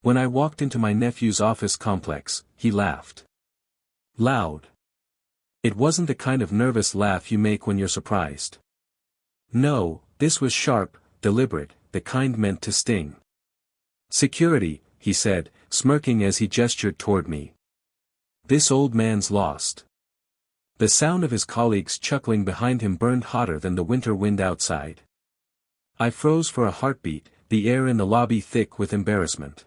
When I walked into my nephew's office complex, he laughed. Loud. It wasn't the kind of nervous laugh you make when you're surprised. No, this was sharp, deliberate, the kind meant to sting. "Security," he said, smirking as he gestured toward me. "This old man's lost." The sound of his colleagues chuckling behind him burned hotter than the winter wind outside. I froze for a heartbeat, the air in the lobby thick with embarrassment.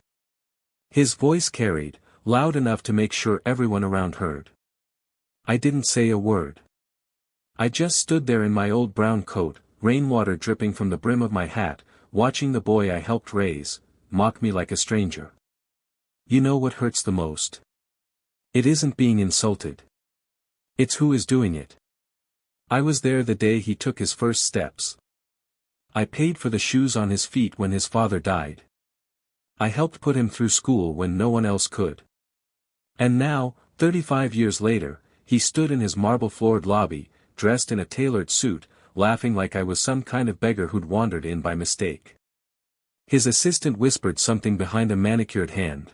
His voice carried, loud enough to make sure everyone around heard. I didn't say a word. I just stood there in my old brown coat, rainwater dripping from the brim of my hat, watching the boy I helped raise, mock me like a stranger. You know what hurts the most? It isn't being insulted. It's who is doing it. I was there the day he took his first steps. I paid for the shoes on his feet when his father died. I helped put him through school when no one else could. And now, 35 years later, he stood in his marble-floored lobby, dressed in a tailored suit, laughing like I was some kind of beggar who'd wandered in by mistake. His assistant whispered something behind a manicured hand.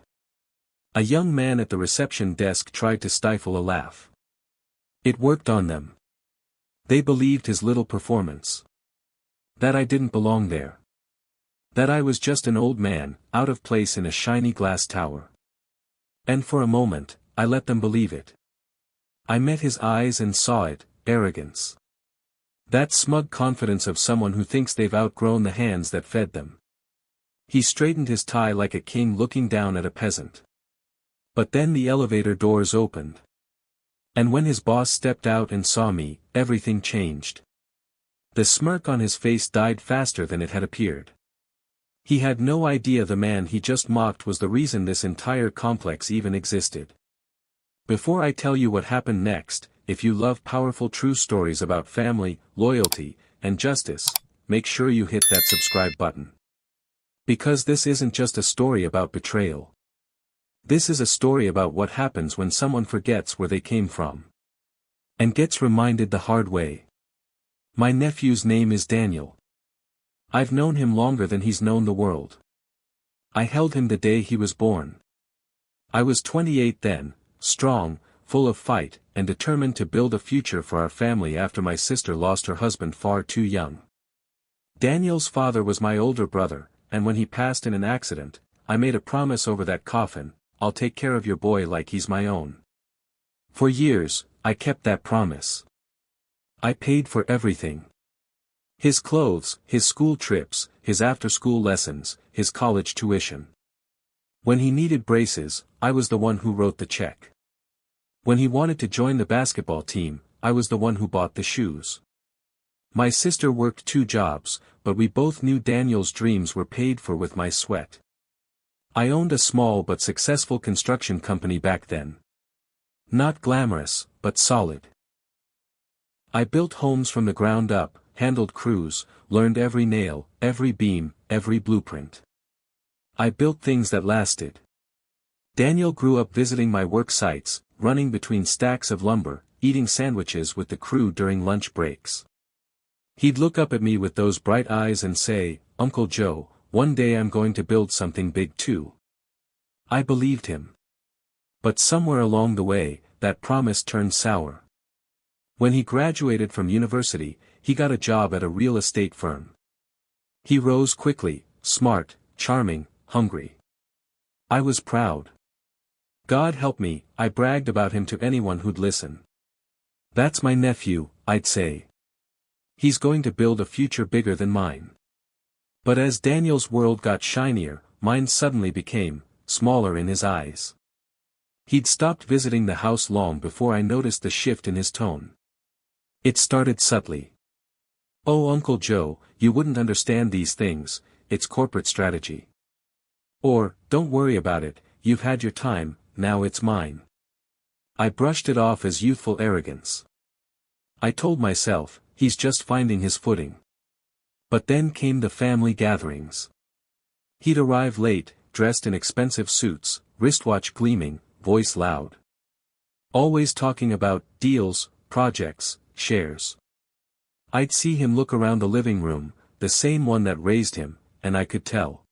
A young man at the reception desk tried to stifle a laugh. It worked on them. They believed his little performance. That I didn't belong there. That I was just an old man, out of place in a shiny glass tower. And for a moment, I let them believe it. I met his eyes and saw it, arrogance. That smug confidence of someone who thinks they've outgrown the hands that fed them. He straightened his tie like a king looking down at a peasant. But then the elevator doors opened. And when his boss stepped out and saw me, everything changed. The smirk on his face died faster than it had appeared. He had no idea the man he just mocked was the reason this entire complex even existed. Before I tell you what happened next, if you love powerful true stories about family, loyalty, and justice, make sure you hit that subscribe button. Because this isn't just a story about betrayal. This is a story about what happens when someone forgets where they came from. And gets reminded the hard way. My nephew's name is Daniel. I've known him longer than he's known the world. I held him the day he was born. I was 28 then, strong, full of fight, and determined to build a future for our family after my sister lost her husband far too young. Daniel's father was my older brother, and when he passed in an accident, I made a promise over that coffin, I'll take care of your boy like he's my own. For years, I kept that promise. I paid for everything. His clothes, his school trips, his after-school lessons, his college tuition. When he needed braces, I was the one who wrote the check. When he wanted to join the basketball team, I was the one who bought the shoes. My sister worked 2 jobs, but we both knew Daniel's dreams were paid for with my sweat. I owned a small but successful construction company back then. Not glamorous, but solid. I built homes from the ground up, handled crews, learned every nail, every beam, every blueprint. I built things that lasted. Daniel grew up visiting my work sites, running between stacks of lumber, eating sandwiches with the crew during lunch breaks. He'd look up at me with those bright eyes and say, "Uncle Joe, one day I'm going to build something big too." I believed him. But somewhere along the way, that promise turned sour. When he graduated from university, he got a job at a real estate firm. He rose quickly, smart, charming, hungry. I was proud. God help me, I bragged about him to anyone who'd listen. "That's my nephew," I'd say. "He's going to build a future bigger than mine." But as Daniel's world got shinier, mine suddenly became smaller in his eyes. He'd stopped visiting the house long before I noticed the shift in his tone. It started subtly. "Oh, Uncle Joe, you wouldn't understand these things, it's corporate strategy." Or, "Don't worry about it, you've had your time, now it's mine." I brushed it off as youthful arrogance. I told myself, he's just finding his footing. But then came the family gatherings. He'd arrive late, dressed in expensive suits, wristwatch gleaming, voice loud. Always talking about deals, projects, shares. I'd see him look around the living room, the same one that raised him, and I could tell.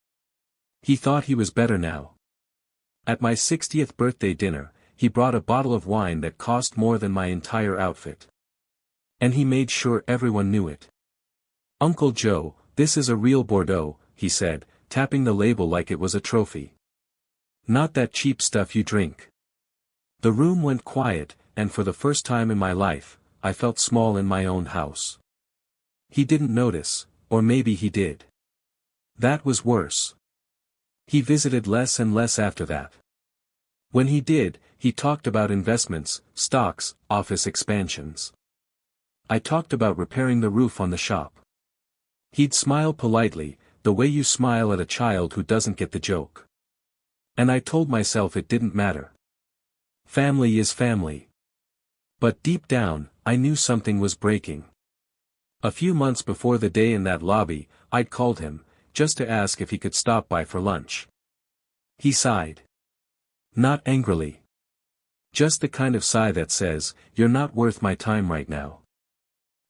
He thought he was better now. At my 60th birthday dinner, he brought a bottle of wine that cost more than my entire outfit. And he made sure everyone knew it. "Uncle Joe, this is a real Bordeaux," he said, tapping the label like it was a trophy. "Not that cheap stuff you drink." The room went quiet, and for the first time in my life, I felt small in my own house. He didn't notice, or maybe he did. That was worse. He visited less and less after that. When he did, he talked about investments, stocks, office expansions. I talked about repairing the roof on the shop. He'd smile politely, the way you smile at a child who doesn't get the joke. And I told myself it didn't matter. Family is family. But deep down, I knew something was breaking. A few months before the day in that lobby, I'd called him, just to ask if he could stop by for lunch. He sighed. Not angrily. Just the kind of sigh that says, "You're not worth my time right now."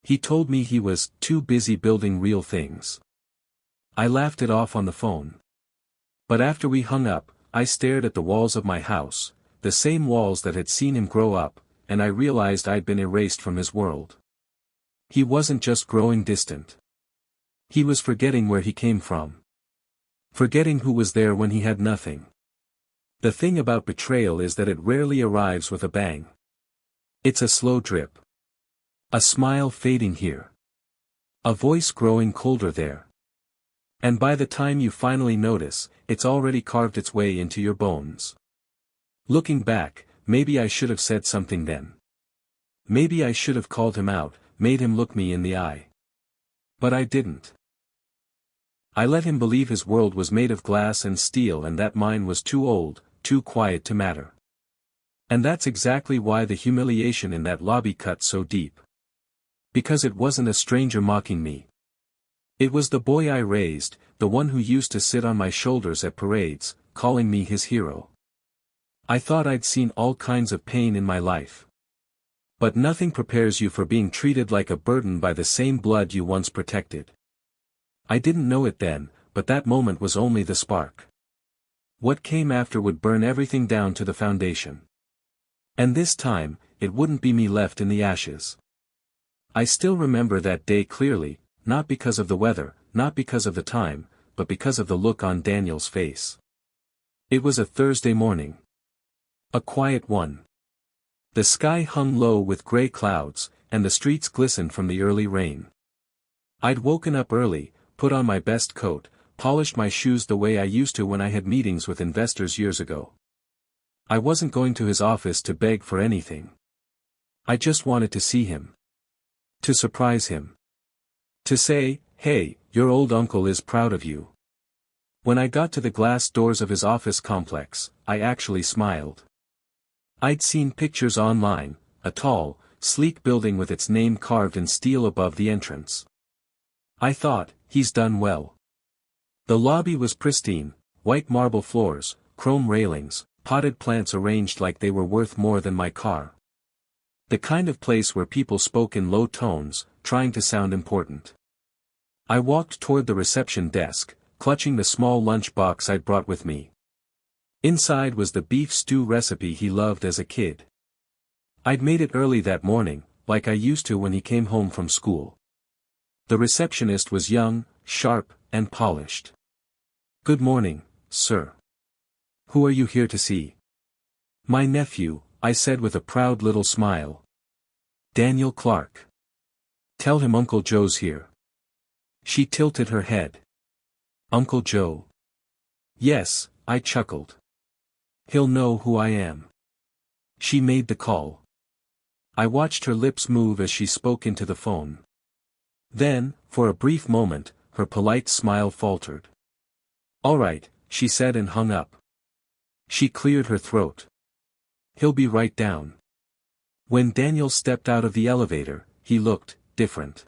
He told me he was too busy building real things. I laughed it off on the phone. But after we hung up, I stared at the walls of my house, the same walls that had seen him grow up, and I realized I'd been erased from his world. He wasn't just growing distant. He was forgetting where he came from. Forgetting who was there when he had nothing. The thing about betrayal is that it rarely arrives with a bang. It's a slow drip. A smile fading here. A voice growing colder there. And by the time you finally notice, it's already carved its way into your bones. Looking back, maybe I should have said something then. Maybe I should have called him out, made him look me in the eye. But I didn't. I let him believe his world was made of glass and steel and that mine was too old, too quiet to matter. And that's exactly why the humiliation in that lobby cut so deep. Because it wasn't a stranger mocking me. It was the boy I raised, the one who used to sit on my shoulders at parades, calling me his hero. I thought I'd seen all kinds of pain in my life. But nothing prepares you for being treated like a burden by the same blood you once protected. I didn't know it then, but that moment was only the spark. What came after would burn everything down to the foundation. And this time, it wouldn't be me left in the ashes. I still remember that day clearly, not because of the weather, not because of the time, but because of the look on Daniel's face. It was a Thursday morning. A quiet one. The sky hung low with gray clouds, and the streets glistened from the early rain. I'd woken up early, put on my best coat, polished my shoes the way I used to when I had meetings with investors years ago. I wasn't going to his office to beg for anything. I just wanted to see him. To surprise him. To say, "Hey, your old uncle is proud of you." When I got to the glass doors of his office complex, I actually smiled. I'd seen pictures online, a tall, sleek building with its name carved in steel above the entrance. I thought, he's done well. The lobby was pristine, white marble floors, chrome railings, potted plants arranged like they were worth more than my car. The kind of place where people spoke in low tones, trying to sound important. I walked toward the reception desk, clutching the small lunch box I'd brought with me. Inside was the beef stew recipe he loved as a kid. I'd made it early that morning, like I used to when he came home from school. The receptionist was young, sharp, and polished. "Good morning, sir. Who are you here to see?" "My nephew," I said with a proud little smile. "Daniel Clark. Tell him Uncle Joe's here." She tilted her head. "Uncle Joe?" "Yes," I chuckled. "He'll know who I am." She made the call. I watched her lips move as she spoke into the phone. Then, for a brief moment, her polite smile faltered. "All right," she said and hung up. She cleared her throat. "He'll be right down." When Daniel stepped out of the elevator, he looked different.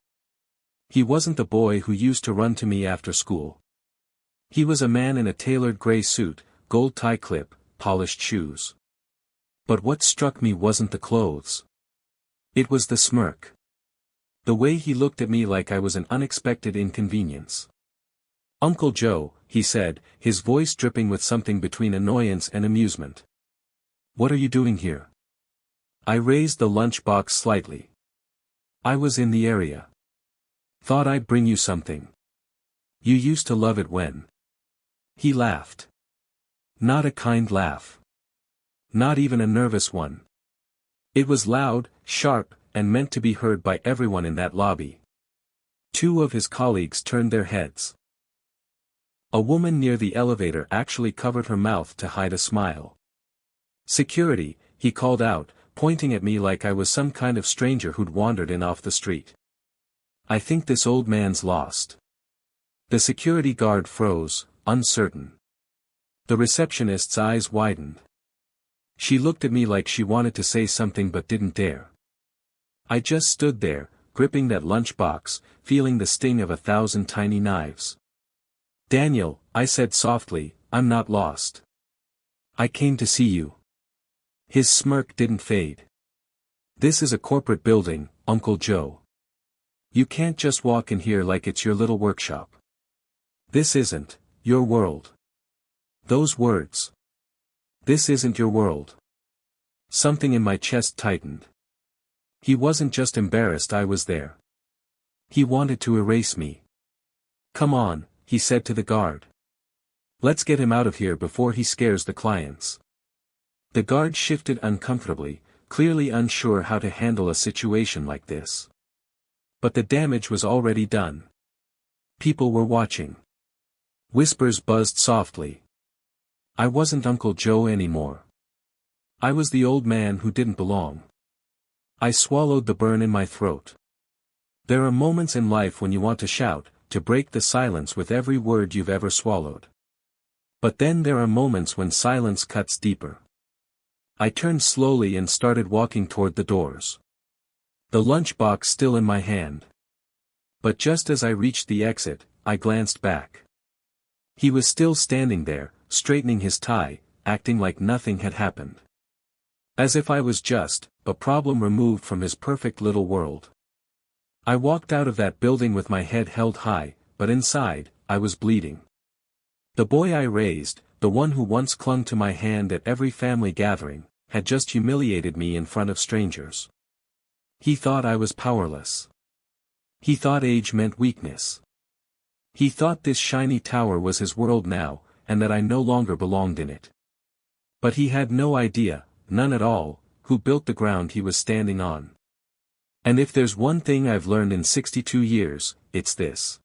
He wasn't the boy who used to run to me after school. He was a man in a tailored gray suit, gold tie clip, polished shoes. But what struck me wasn't the clothes. It was the smirk. The way he looked at me like I was an unexpected inconvenience. Uncle Joe, he said, his voice dripping with something between annoyance and amusement. What are you doing here? I raised the lunchbox slightly. I was in the area. Thought I'd bring you something. You used to love it when. He laughed. Not a kind laugh. Not even a nervous one. It was loud, sharp, and meant to be heard by everyone in that lobby. Two of his colleagues turned their heads. A woman near the elevator actually covered her mouth to hide a smile. Security, he called out, pointing at me like I was some kind of stranger who'd wandered in off the street. I think this old man's lost. The security guard froze, uncertain. The receptionist's eyes widened. She looked at me like she wanted to say something but didn't dare. I just stood there, gripping that lunchbox, feeling the sting of 1,000 tiny knives. Daniel, I said softly, I'm not lost. I came to see you. His smirk didn't fade. This is a corporate building, Uncle Joe. You can't just walk in here like it's your little workshop. This isn't your world. Those words. This isn't your world. Something in my chest tightened. He wasn't just embarrassed I was there. He wanted to erase me. Come on, he said to the guard. Let's get him out of here before he scares the clients. The guard shifted uncomfortably, clearly unsure how to handle a situation like this. But the damage was already done. People were watching. Whispers buzzed softly. I wasn't Uncle Joe anymore. I was the old man who didn't belong. I swallowed the burn in my throat. There are moments in life when you want to shout, to break the silence with every word you've ever swallowed. But then there are moments when silence cuts deeper. I turned slowly and started walking toward the doors. The lunchbox still in my hand. But just as I reached the exit, I glanced back. He was still standing there, straightening his tie, acting like nothing had happened. As if I was just a problem removed from his perfect little world. I walked out of that building with my head held high, but inside, I was bleeding. The boy I raised, the one who once clung to my hand at every family gathering, had just humiliated me in front of strangers. He thought I was powerless. He thought age meant weakness. He thought this shiny tower was his world now, and that I no longer belonged in it. But he had no idea, none at all, who built the ground he was standing on. And if there's one thing I've learned in 62 years, it's this.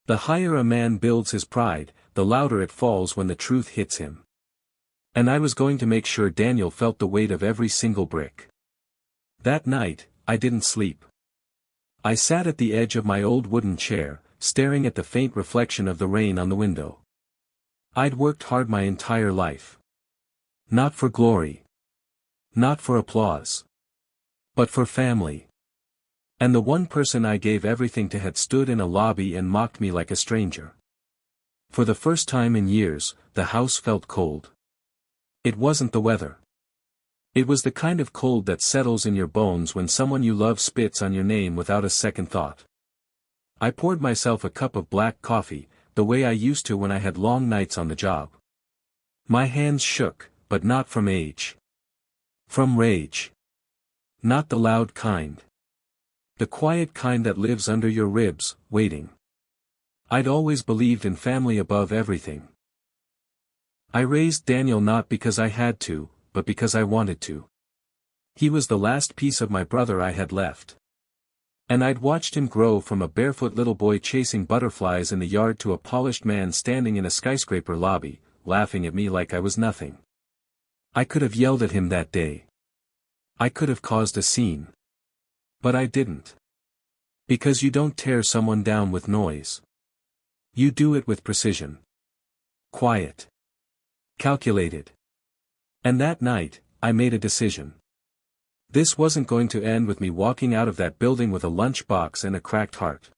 The higher a man builds his pride, the louder it falls when the truth hits him. And I was going to make sure Daniel felt the weight of every single brick. That night, I didn't sleep. I sat at the edge of my old wooden chair, staring at the faint reflection of the rain on the window. I'd worked hard my entire life. Not for glory. Not for applause. But for family. And the one person I gave everything to had stood in a lobby and mocked me like a stranger. For the first time in years, the house felt cold. It wasn't the weather. It was the kind of cold that settles in your bones when someone you love spits on your name without a second thought. I poured myself a cup of black coffee, the way I used to when I had long nights on the job. My hands shook, but not from age. From rage. Not the loud kind. The quiet kind that lives under your ribs, waiting. I'd always believed in family above everything. I raised Daniel not because I had to, but because I wanted to. He was the last piece of my brother I had left. And I'd watched him grow from a barefoot little boy chasing butterflies in the yard to a polished man standing in a skyscraper lobby, laughing at me like I was nothing. I could have yelled at him that day. I could have caused a scene. But I didn't. Because you don't tear someone down with noise. You do it with precision. Quiet. Calculated. And that night, I made a decision. This wasn't going to end with me walking out of that building with a lunchbox and a cracked heart.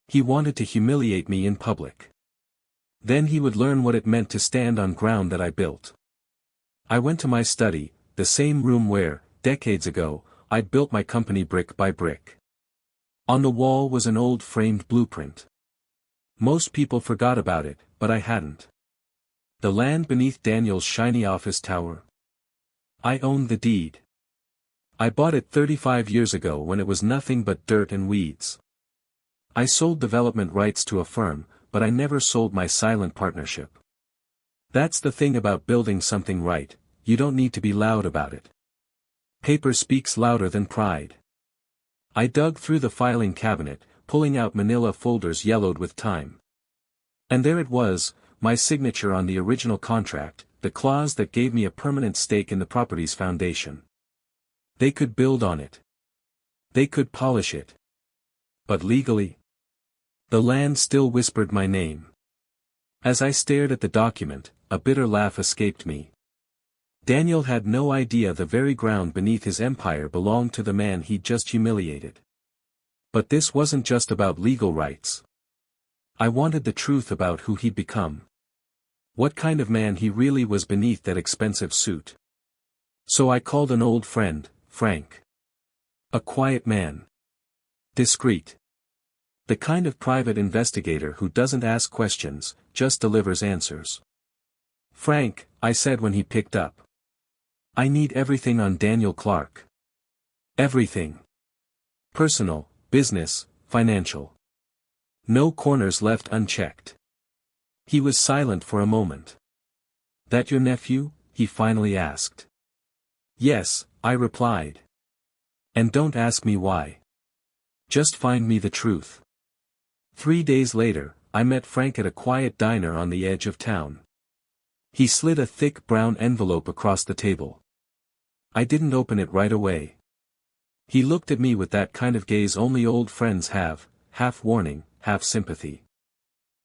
He wanted to humiliate me in public. Then he would learn what it meant to stand on ground that I built. I went to my study, the same room where, decades ago, I'd built my company brick by brick. On the wall was an old framed blueprint. Most people forgot about it, but I hadn't. The land beneath Daniel's shiny office tower. I owned the deed. I bought it 35 years ago when it was nothing but dirt and weeds. I sold development rights to a firm, but I never sold my silent partnership. That's the thing about building something right, you don't need to be loud about it. Paper speaks louder than pride. I dug through the filing cabinet, pulling out manila folders yellowed with time. And there it was, my signature on the original contract, the clause that gave me a permanent stake in the property's foundation. They could build on it. They could polish it. But legally? The land still whispered my name. As I stared at the document, a bitter laugh escaped me. Daniel had no idea the very ground beneath his empire belonged to the man he'd just humiliated. But this wasn't just about legal rights. I wanted the truth about who he'd become. What kind of man he really was beneath that expensive suit. So I called an old friend, Frank. A quiet man. Discreet. The kind of private investigator who doesn't ask questions, just delivers answers. Frank, I said when he picked up. I need everything on Daniel Clark. Everything. Personal, business, financial. No corners left unchecked. He was silent for a moment. That your nephew? He finally asked. Yes, I replied. And don't ask me why. Just find me the truth. 3 days later, I met Frank at a quiet diner on the edge of town. He slid a thick brown envelope across the table. I didn't open it right away. He looked at me with that kind of gaze only old friends have, half warning, half sympathy.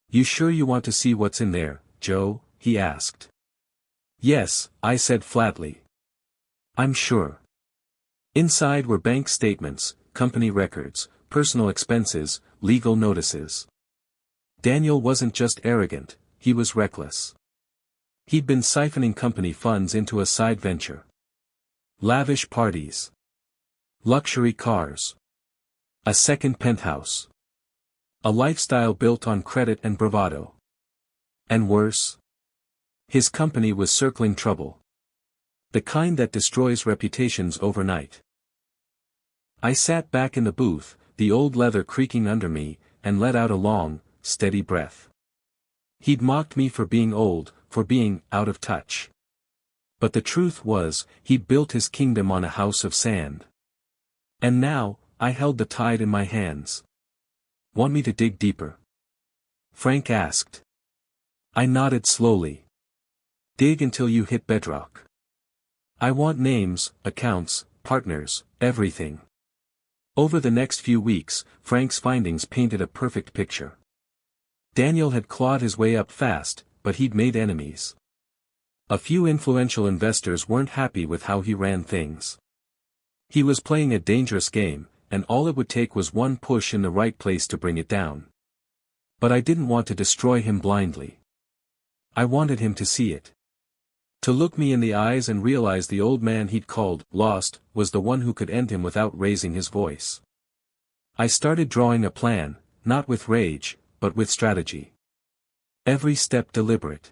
You sure you want to see what's in there, Joe? He asked. Yes, I said flatly. I'm sure. Inside were bank statements, company records, personal expenses, legal notices. Daniel wasn't just arrogant, he was reckless. He'd been siphoning company funds into a side venture. Lavish parties. Luxury cars. A second penthouse. A lifestyle built on credit and bravado. And worse? His company was circling trouble. The kind that destroys reputations overnight. I sat back in the booth, the old leather creaking under me, and let out a long, steady breath. He'd mocked me for being old, for being out of touch. But the truth was, he'd built his kingdom on a house of sand. And now, I held the tide in my hands. Want me to dig deeper? Frank asked. I nodded slowly. Dig until you hit bedrock. I want names, accounts, partners, everything. Over the next few weeks, Frank's findings painted a perfect picture. Daniel had clawed his way up fast, but he'd made enemies. A few influential investors weren't happy with how he ran things. He was playing a dangerous game, and all it would take was one push in the right place to bring it down. But I didn't want to destroy him blindly. I wanted him to see it. To look me in the eyes and realize the old man he'd called lost was the one who could end him without raising his voice. I started drawing a plan, not with rage, but with strategy. Every step deliberate.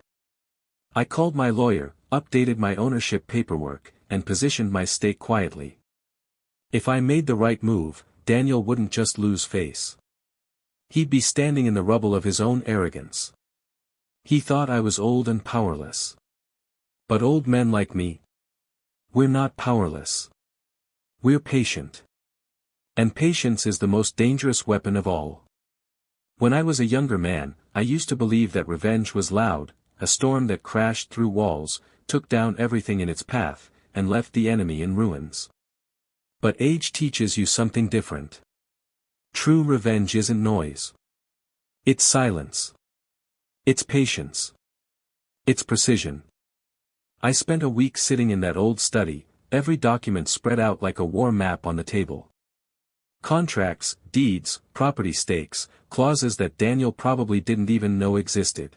I called my lawyer, updated my ownership paperwork, and positioned my stake quietly. If I made the right move, Daniel wouldn't just lose face. He'd be standing in the rubble of his own arrogance. He thought I was old and powerless. But old men like me, we're not powerless. We're patient. And patience is the most dangerous weapon of all. When I was a younger man, I used to believe that revenge was loud, a storm that crashed through walls, took down everything in its path, and left the enemy in ruins. But age teaches you something different. True revenge isn't noise. It's silence. It's patience. It's precision. I spent a week sitting in that old study, every document spread out like a war map on the table. Contracts, deeds, property stakes, clauses that Daniel probably didn't even know existed.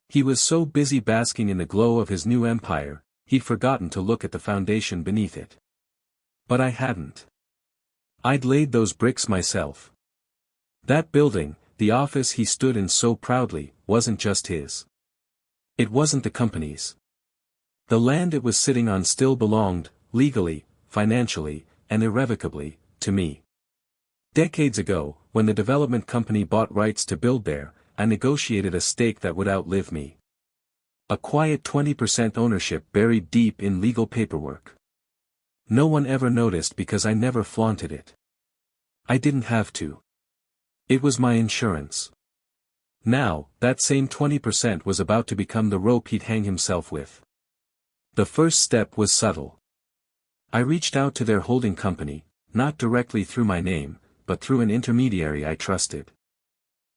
He was so busy basking in the glow of his new empire, he'd forgotten to look at the foundation beneath it. But I hadn't. I'd laid those bricks myself. That building, the office he stood in so proudly, wasn't just his. It wasn't the company's. The land it was sitting on still belonged, legally, financially, and irrevocably, to me. Decades ago, when the development company bought rights to build there, I negotiated a stake that would outlive me. A quiet 20% ownership buried deep in legal paperwork. No one ever noticed because I never flaunted it. I didn't have to. It was my insurance. Now, that same 20% was about to become the rope he'd hang himself with. The first step was subtle. I reached out to their holding company, not directly through my name, but through an intermediary I trusted.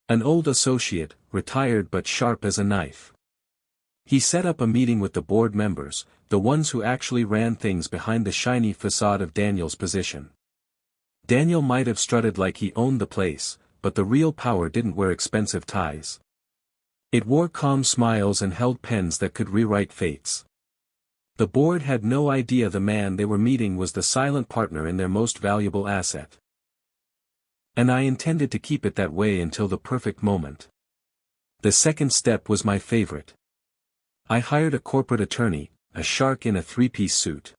An old associate, retired but sharp as a knife. He set up a meeting with the board members, the ones who actually ran things behind the shiny facade of Daniel's position. Daniel might have strutted like he owned the place, but the real power didn't wear expensive ties. It wore calm smiles and held pens that could rewrite fates. The board had no idea the man they were meeting was the silent partner in their most valuable asset. And I intended to keep it that way until the perfect moment. The second step was my favorite. I hired a corporate attorney, a shark in a three-piece suit.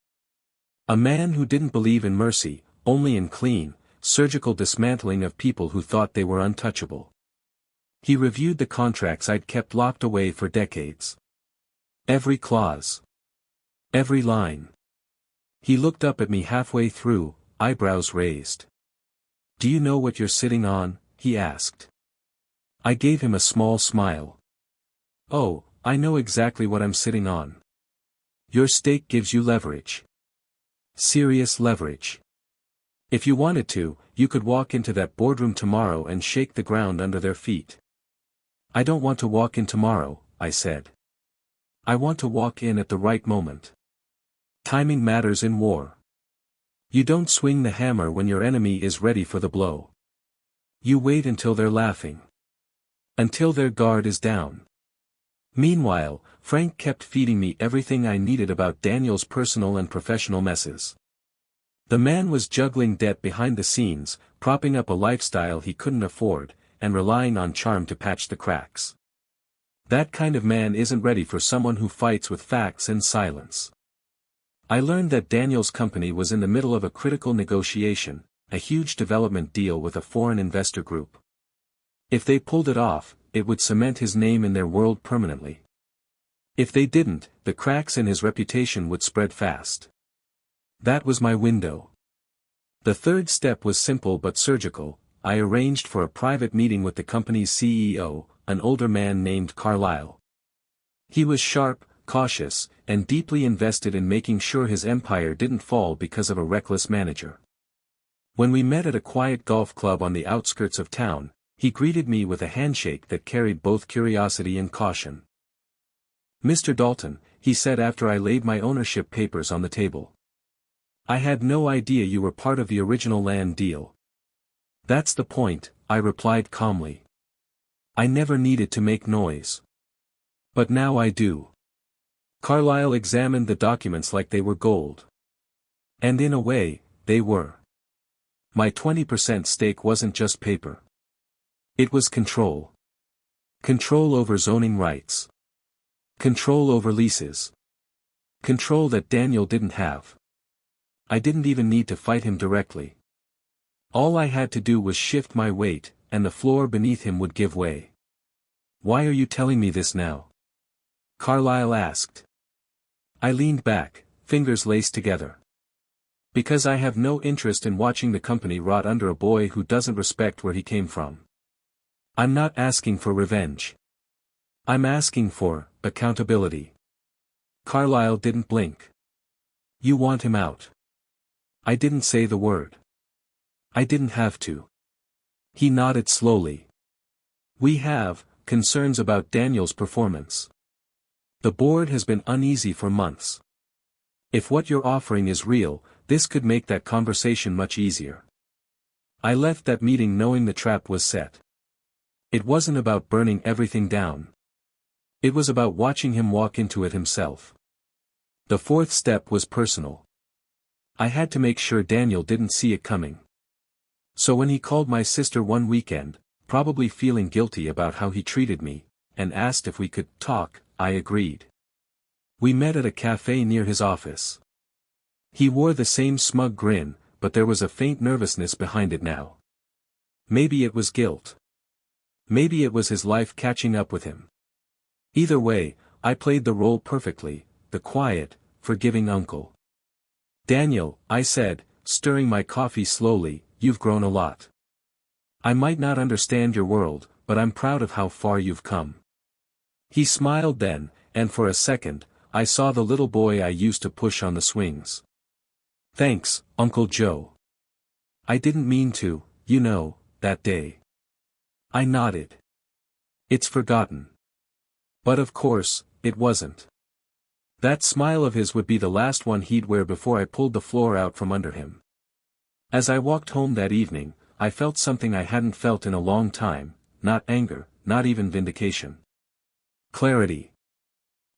A man who didn't believe in mercy, only in clean, surgical dismantling of people who thought they were untouchable. He reviewed the contracts I'd kept locked away for decades. Every clause. Every line. He looked up at me halfway through, eyebrows raised. "Do you know what you're sitting on?" he asked. I gave him a small smile. "Oh, I know exactly what I'm sitting on. Your stake gives you leverage. Serious leverage. If you wanted to, you could walk into that boardroom tomorrow and shake the ground under their feet." "I don't want to walk in tomorrow," I said. "I want to walk in at the right moment. Timing matters in war. You don't swing the hammer when your enemy is ready for the blow. You wait until they're laughing. Until their guard is down." Meanwhile, Frank kept feeding me everything I needed about Daniel's personal and professional messes. The man was juggling debt behind the scenes, propping up a lifestyle he couldn't afford, and relying on charm to patch the cracks. That kind of man isn't ready for someone who fights with facts and silence. I learned that Daniel's company was in the middle of a critical negotiation, a huge development deal with a foreign investor group. If they pulled it off, it would cement his name in their world permanently. If they didn't, the cracks in his reputation would spread fast. That was my window. The third step was simple but surgical. I arranged for a private meeting with the company's CEO, an older man named Carlyle. He was sharp, cautious, and deeply invested in making sure his empire didn't fall because of a reckless manager. When we met at a quiet golf club on the outskirts of town, he greeted me with a handshake that carried both curiosity and caution. "Mr. Dalton," he said after I laid my ownership papers on the table. "I had no idea you were part of the original land deal." "That's the point," I replied calmly. "I never needed to make noise. But now I do." Carlyle examined the documents like they were gold. And in a way, they were. My 20% stake wasn't just paper. It was control. Control over zoning rights. Control over leases. Control that Daniel didn't have. I didn't even need to fight him directly. All I had to do was shift my weight, and the floor beneath him would give way. "Why are you telling me this now?" Carlyle asked. I leaned back, fingers laced together. "Because I have no interest in watching the company rot under a boy who doesn't respect where he came from. I'm not asking for revenge. I'm asking for accountability." Carlyle didn't blink. "You want him out." I didn't say the word. I didn't have to. He nodded slowly. "We have concerns about Daniel's performance. The board has been uneasy for months. If what you're offering is real, this could make that conversation much easier." I left that meeting knowing the trap was set. It wasn't about burning everything down. It was about watching him walk into it himself. The fourth step was personal. I had to make sure Daniel didn't see it coming. So when he called my sister one weekend, probably feeling guilty about how he treated me, and asked if we could talk. I agreed. We met at a cafe near his office. He wore the same smug grin, but there was a faint nervousness behind it now. Maybe it was guilt. Maybe it was his life catching up with him. Either way, I played the role perfectly, the quiet, forgiving uncle. "Daniel," I said, stirring my coffee slowly, "you've grown a lot. I might not understand your world, but I'm proud of how far you've come." He smiled then, and for a second, I saw the little boy I used to push on the swings. "Thanks, Uncle Joe. I didn't mean to, you know, that day." I nodded. "It's forgotten." But of course, it wasn't. That smile of his would be the last one he'd wear before I pulled the floor out from under him. As I walked home that evening, I felt something I hadn't felt in a long time, not anger, not even vindication. Clarity.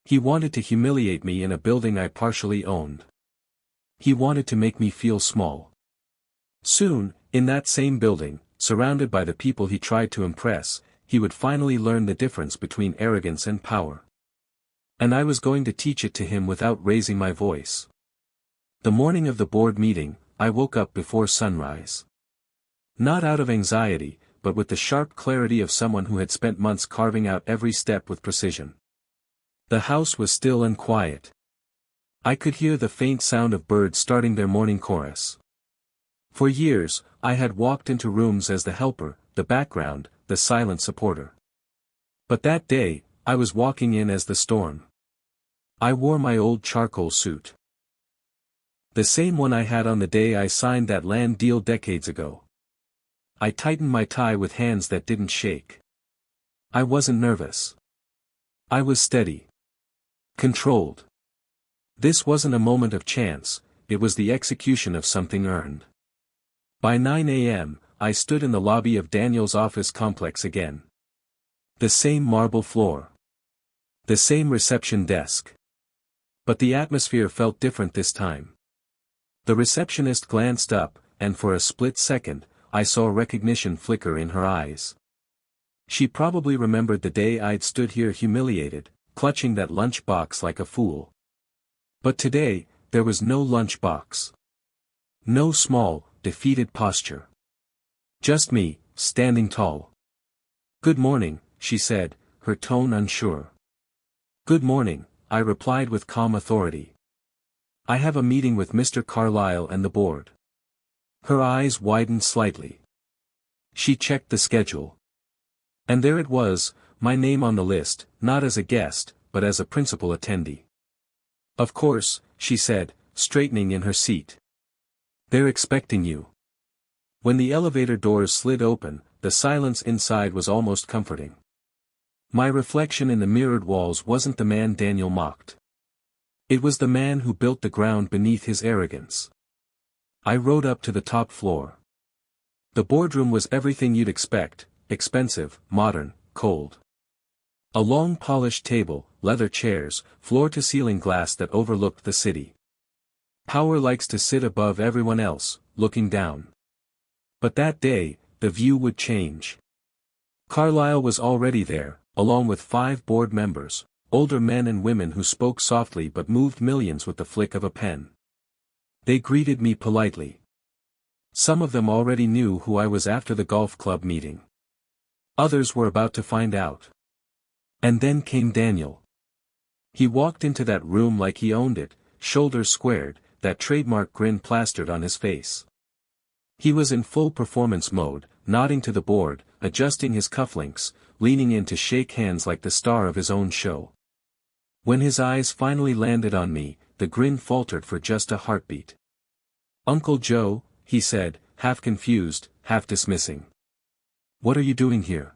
He wanted to humiliate me in a building I partially owned. He wanted to make me feel small. Soon, in that same building, surrounded by the people he tried to impress, he would finally learn the difference between arrogance and power. And I was going to teach it to him without raising my voice. The morning of the board meeting, I woke up before sunrise. Not out of anxiety, but with the sharp clarity of someone who had spent months carving out every step with precision. The house was still and quiet. I could hear the faint sound of birds starting their morning chorus. For years, I had walked into rooms as the helper, the background, the silent supporter. But that day, I was walking in as the storm. I wore my old charcoal suit. The same one I had on the day I signed that land deal decades ago. I tightened my tie with hands that didn't shake. I wasn't nervous. I was steady. Controlled. This wasn't a moment of chance, it was the execution of something earned. By 9 a.m., I stood in the lobby of Daniel's office complex again. The same marble floor. The same reception desk. But the atmosphere felt different this time. The receptionist glanced up, and for a split second, I saw recognition flicker in her eyes. She probably remembered the day I'd stood here humiliated, clutching that lunch box like a fool. But today, there was no lunch box. No small, defeated posture. Just me, standing tall. "Good morning," she said, her tone unsure. "Good morning," I replied with calm authority. "I have a meeting with Mr. Carlyle and the board." Her eyes widened slightly. She checked the schedule. And there it was, my name on the list, not as a guest, but as a principal attendee. "Of course," she said, straightening in her seat. "They're expecting you." When the elevator doors slid open, the silence inside was almost comforting. My reflection in the mirrored walls wasn't the man Daniel mocked. It was the man who built the ground beneath his arrogance. I rode up to the top floor. The boardroom was everything you'd expect, expensive, modern, cold. A long polished table, leather chairs, floor-to-ceiling glass that overlooked the city. Power likes to sit above everyone else, looking down. But that day, the view would change. Carlyle was already there, along with 5 board members, older men and women who spoke softly but moved millions with the flick of a pen. They greeted me politely. Some of them already knew who I was after the golf club meeting. Others were about to find out. And then came Daniel. He walked into that room like he owned it, shoulders squared, that trademark grin plastered on his face. He was in full performance mode, nodding to the board, adjusting his cufflinks, leaning in to shake hands like the star of his own show. When his eyes finally landed on me, the grin faltered for just a heartbeat. "Uncle Joe," he said, half confused, half dismissing. "What are you doing here?"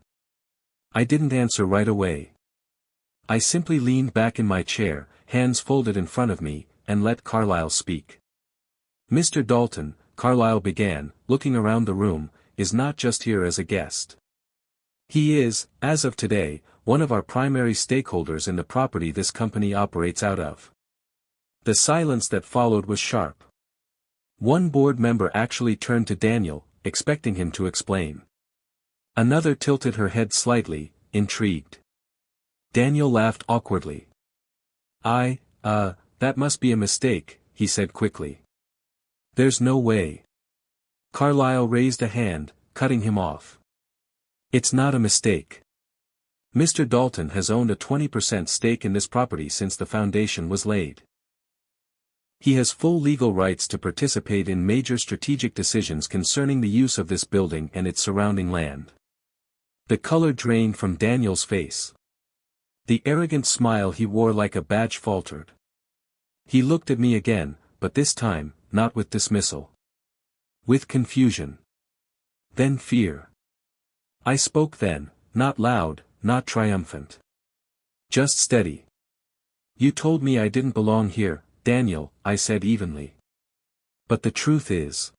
I didn't answer right away. I simply leaned back in my chair, hands folded in front of me, and let Carlyle speak. "Mr. Dalton," Carlyle began, looking around the room, "is not just here as a guest. He is, as of today, one of our primary stakeholders in the property this company operates out of." The silence that followed was sharp. One board member actually turned to Daniel, expecting him to explain. Another tilted her head slightly, intrigued. Daniel laughed awkwardly. That must be a mistake, he said quickly. There's no way. Carlyle raised a hand, cutting him off. It's not a mistake. Mr. Dalton has owned a 20% stake in this property since the foundation was laid. He has full legal rights to participate in major strategic decisions concerning the use of this building and its surrounding land. The color drained from Daniel's face. The arrogant smile he wore like a badge faltered. He looked at me again, but this time, not with dismissal. With confusion. Then fear. I spoke then, not loud, not triumphant. Just steady. You told me I didn't belong here, Daniel, I said evenly. But the truth is,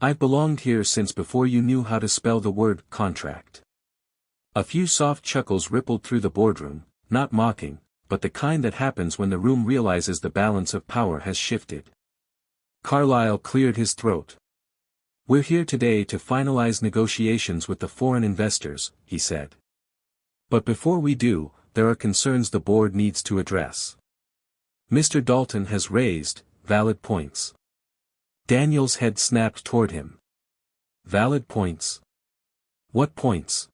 I've belonged here since before you knew how to spell the word contract. A few soft chuckles rippled through the boardroom, not mocking, but the kind that happens when the room realizes the balance of power has shifted. Carlyle cleared his throat. We're here today to finalize negotiations with the foreign investors, he said. But before we do, there are concerns the board needs to address. Mr. Dalton has raised valid points. Daniel's head snapped toward him. Valid points? What points?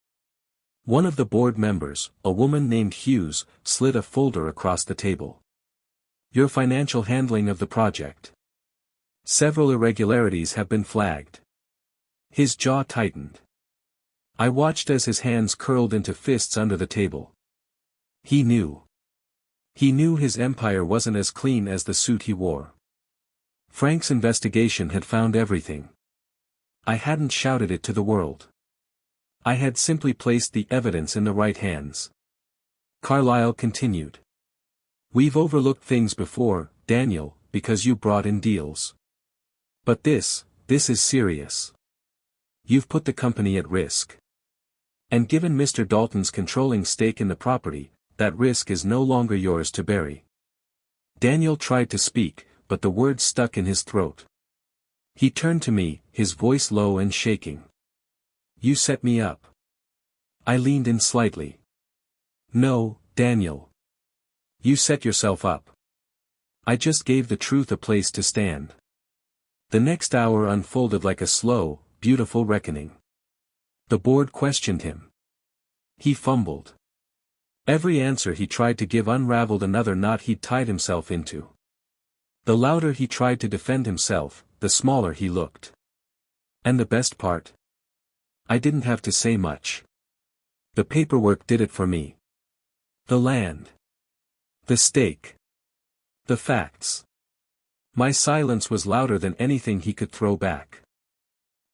One of the board members, a woman named Hughes, slid a folder across the table. Your financial handling of the project. Several irregularities have been flagged. His jaw tightened. I watched as his hands curled into fists under the table. He knew. He knew his empire wasn't as clean as the suit he wore. Frank's investigation had found everything. I hadn't shouted it to the world. I had simply placed the evidence in the right hands. Carlyle continued. We've overlooked things before, Daniel, because you brought in deals. But this is serious. You've put the company at risk. And given Mr. Dalton's controlling stake in the property, that risk is no longer yours to bury. Daniel tried to speak, but the words stuck in his throat. He turned to me, his voice low and shaking. You set me up. I leaned in slightly. No, Daniel. You set yourself up. I just gave the truth a place to stand. The next hour unfolded like a slow, beautiful reckoning. The board questioned him. He fumbled. Every answer he tried to give unraveled another knot he'd tied himself into. The louder he tried to defend himself, the smaller he looked. And the best part? I didn't have to say much. The paperwork did it for me. The land. The stake. The facts. My silence was louder than anything he could throw back.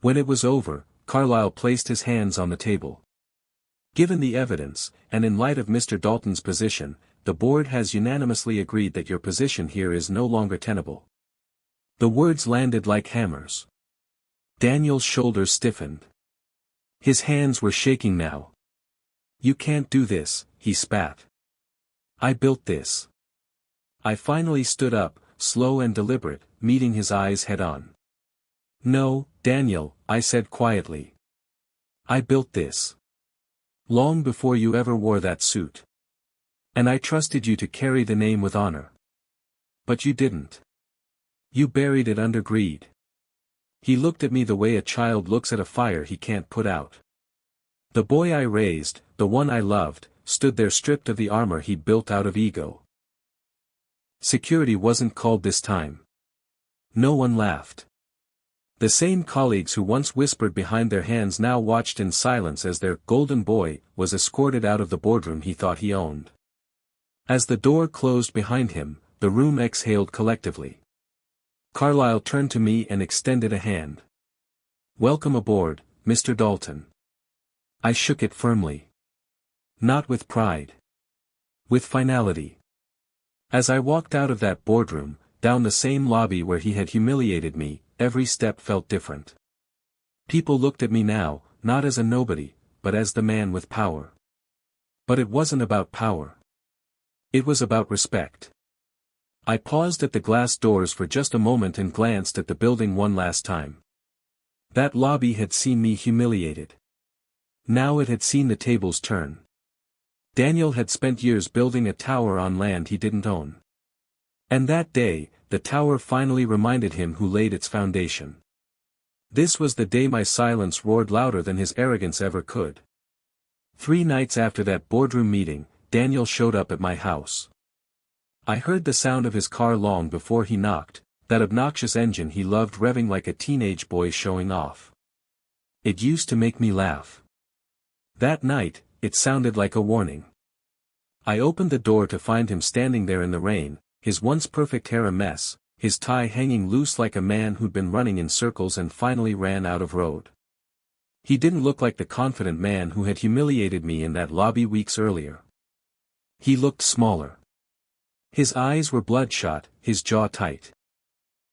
When it was over, Carlyle placed his hands on the table. Given the evidence, and in light of Mr. Dalton's position, the board has unanimously agreed that your position here is no longer tenable. The words landed like hammers. Daniel's shoulders stiffened. His hands were shaking now. You can't do this, he spat. I built this. I finally stood up, slow and deliberate, meeting his eyes head-on. No, Daniel, I said quietly. I built this. Long before you ever wore that suit. And I trusted you to carry the name with honor. But you didn't. You buried it under greed. He looked at me the way a child looks at a fire he can't put out. The boy I raised, the one I loved, stood there stripped of the armor he built out of ego. Security wasn't called this time. No one laughed. The same colleagues who once whispered behind their hands now watched in silence as their golden boy was escorted out of the boardroom he thought he owned. As the door closed behind him, the room exhaled collectively. Carlyle turned to me and extended a hand. Welcome aboard, Mr. Dalton. I shook it firmly. Not with pride. With finality. As I walked out of that boardroom, down the same lobby where he had humiliated me, every step felt different. People looked at me now, not as a nobody, but as the man with power. But it wasn't about power. It was about respect. I paused at the glass doors for just a moment and glanced at the building one last time. That lobby had seen me humiliated. Now it had seen the tables turn. Daniel had spent years building a tower on land he didn't own. And that day, the tower finally reminded him who laid its foundation. This was the day my silence roared louder than his arrogance ever could. 3 nights after that boardroom meeting, Daniel showed up at my house. I heard the sound of his car long before he knocked, that obnoxious engine he loved revving like a teenage boy showing off. It used to make me laugh. That night, it sounded like a warning. I opened the door to find him standing there in the rain, his once perfect hair a mess, his tie hanging loose like a man who'd been running in circles and finally ran out of road. He didn't look like the confident man who had humiliated me in that lobby weeks earlier. He looked smaller. His eyes were bloodshot, his jaw tight.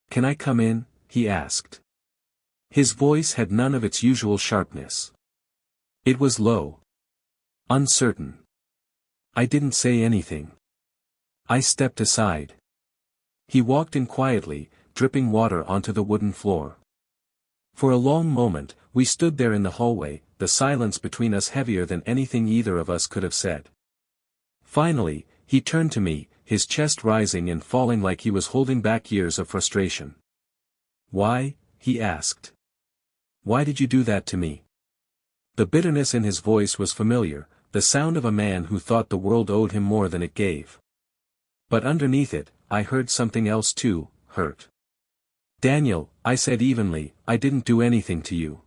"Can I come in?" he asked. His voice had none of its usual sharpness. It was low. Uncertain. I didn't say anything. I stepped aside. He walked in quietly, dripping water onto the wooden floor. For a long moment, we stood there in the hallway, the silence between us heavier than anything either of us could have said. Finally, he turned to me, his chest rising and falling like he was holding back years of frustration. "Why?" he asked. "Why did you do that to me?" The bitterness in his voice was familiar, the sound of a man who thought the world owed him more than it gave. But underneath it, I heard something else too, hurt. "Daniel," I said evenly, "I didn't do anything to you.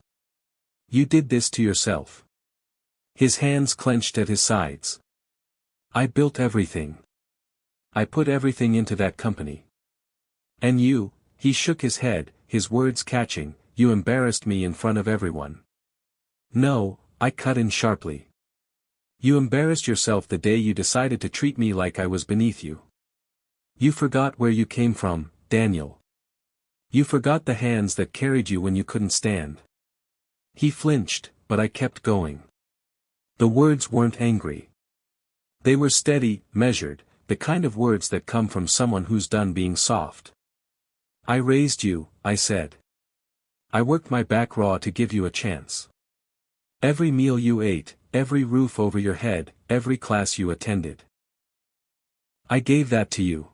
You did this to yourself." His hands clenched at his sides. "I built everything. I put everything into that company. And you," he shook his head, his words catching, "you embarrassed me in front of everyone." "No," I cut in sharply. "You embarrassed yourself the day you decided to treat me like I was beneath you. You forgot where you came from, Daniel. You forgot the hands that carried you when you couldn't stand." He flinched, but I kept going. The words weren't angry. They were steady, measured, the kind of words that come from someone who's done being soft. "I raised you," I said. "I worked my back raw to give you a chance. Every meal you ate, every roof over your head, every class you attended. I gave that to you.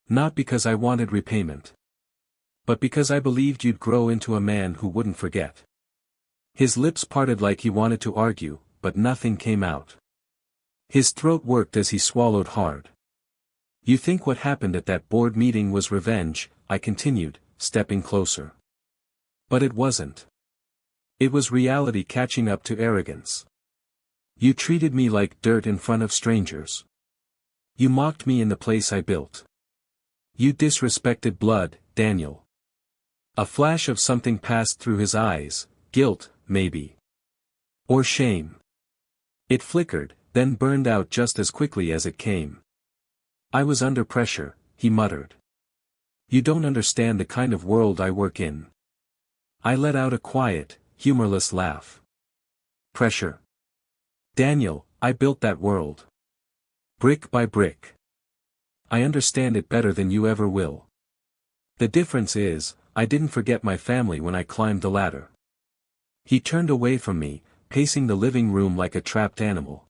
Not because I wanted repayment. But because I believed you'd grow into a man who wouldn't forget." His lips parted like he wanted to argue, but nothing came out. His throat worked as he swallowed hard. "You think what happened at that board meeting was revenge," I continued, stepping closer. "But it wasn't. It was reality catching up to arrogance. You treated me like dirt in front of strangers. You mocked me in the place I built. You disrespected blood, Daniel." A flash of something passed through his eyes, guilt, maybe. Or shame. It flickered, then burned out just as quickly as it came. "I was under pressure," he muttered. "You don't understand the kind of world I work in." I let out a quiet, humorless laugh. "Pressure. Daniel, I built that world. Brick by brick. I understand it better than you ever will. The difference is, I didn't forget my family when I climbed the ladder." He turned away from me, pacing the living room like a trapped animal.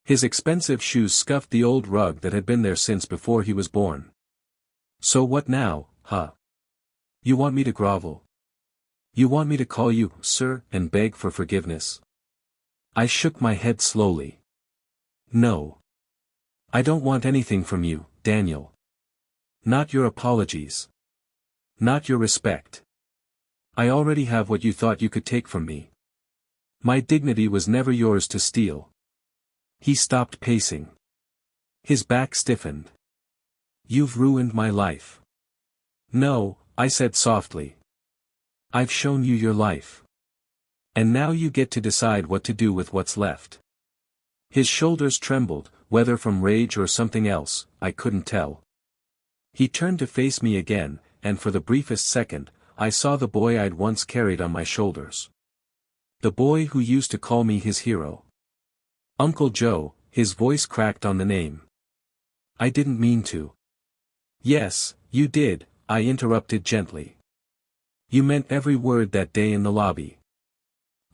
His expensive shoes scuffed the old rug that had been there since before he was born. "So what now, huh? You want me to grovel? You want me to call you, sir, and beg for forgiveness?" I shook my head slowly. "No. I don't want anything from you, Daniel. Not your apologies. Not your respect. I already have what you thought you could take from me. My dignity was never yours to steal." He stopped pacing. His back stiffened. "You've ruined my life." "No," I said softly. "I've shown you your life. And now you get to decide what to do with what's left." His shoulders trembled, whether from rage or something else, I couldn't tell. He turned to face me again, and for the briefest second, I saw the boy I'd once carried on my shoulders. The boy who used to call me his hero. Uncle Joe, his voice cracked on the name. "I didn't mean to." "Yes, you did," I interrupted gently. "You meant every word that day in the lobby.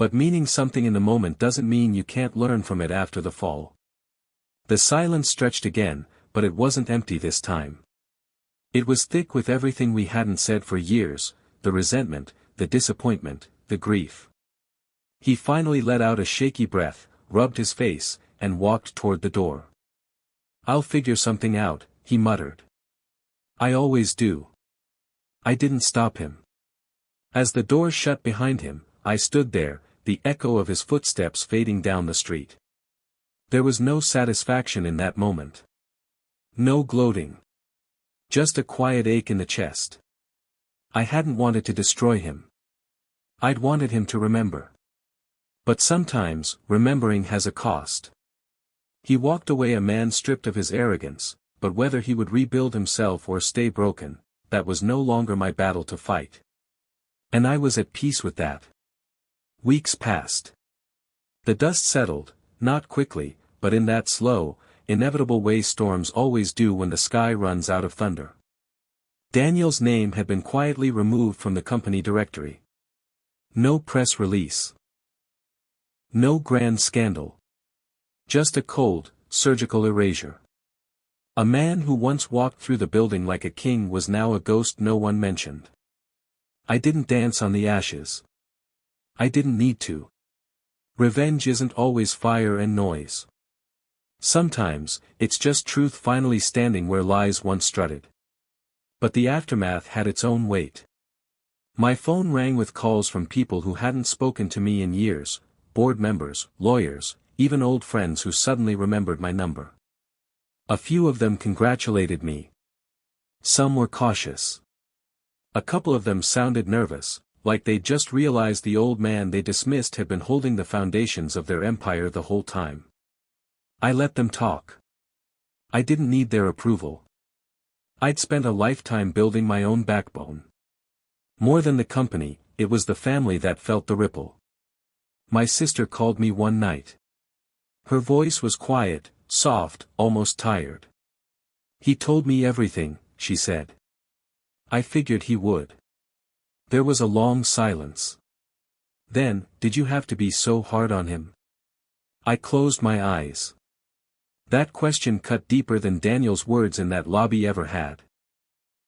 But meaning something in the moment doesn't mean you can't learn from it after the fall. The silence stretched again, but it wasn't empty this time. It was thick with everything we hadn't said for years, the resentment, the disappointment, the grief. He finally let out a shaky breath, rubbed his face, and walked toward the door. "I'll figure something out," he muttered. "I always do." I didn't stop him. As the door shut behind him, I stood there, the echo of his footsteps fading down the street. There was no satisfaction in that moment. No gloating. Just a quiet ache in the chest. I hadn't wanted to destroy him. I'd wanted him to remember. But sometimes, remembering has a cost. He walked away a man stripped of his arrogance, but whether he would rebuild himself or stay broken, that was no longer my battle to fight. And I was at peace with that. Weeks passed. The dust settled, not quickly, but in that slow, inevitable way storms always do when the sky runs out of thunder. Daniel's name had been quietly removed from the company directory. No press release. No grand scandal. Just a cold, surgical erasure. A man who once walked through the building like a king was now a ghost no one mentioned. I didn't dance on the ashes. I didn't need to. Revenge isn't always fire and noise. Sometimes, it's just truth finally standing where lies once strutted. But the aftermath had its own weight. My phone rang with calls from people who hadn't spoken to me in years, board members, lawyers, even old friends who suddenly remembered my number. A few of them congratulated me. Some were cautious. A couple of them sounded nervous, like they'd just realized the old man they dismissed had been holding the foundations of their empire the whole time. I let them talk. I didn't need their approval. I'd spent a lifetime building my own backbone. More than the company, it was the family that felt the ripple. My sister called me one night. Her voice was quiet, soft, almost tired. "He told me everything," she said. I figured he would. There was a long silence. Then, "Did you have to be so hard on him?" I closed my eyes. That question cut deeper than Daniel's words in that lobby ever had.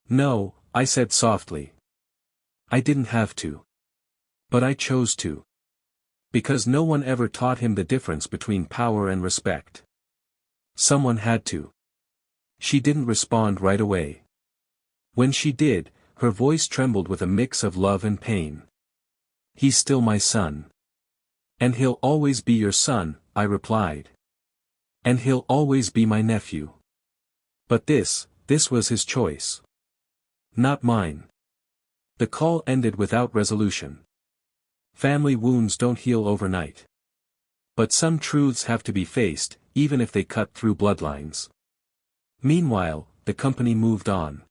"No," I said softly. "I didn't have to. But I chose to. Because no one ever taught him the difference between power and respect. Someone had to." She didn't respond right away. When she did, her voice trembled with a mix of love and pain. "He's still my son." "And he'll always be your son," I replied. "And he'll always be my nephew." But this was his choice. Not mine. The call ended without resolution. Family wounds don't heal overnight. But some truths have to be faced, even if they cut through bloodlines. Meanwhile, the company moved on.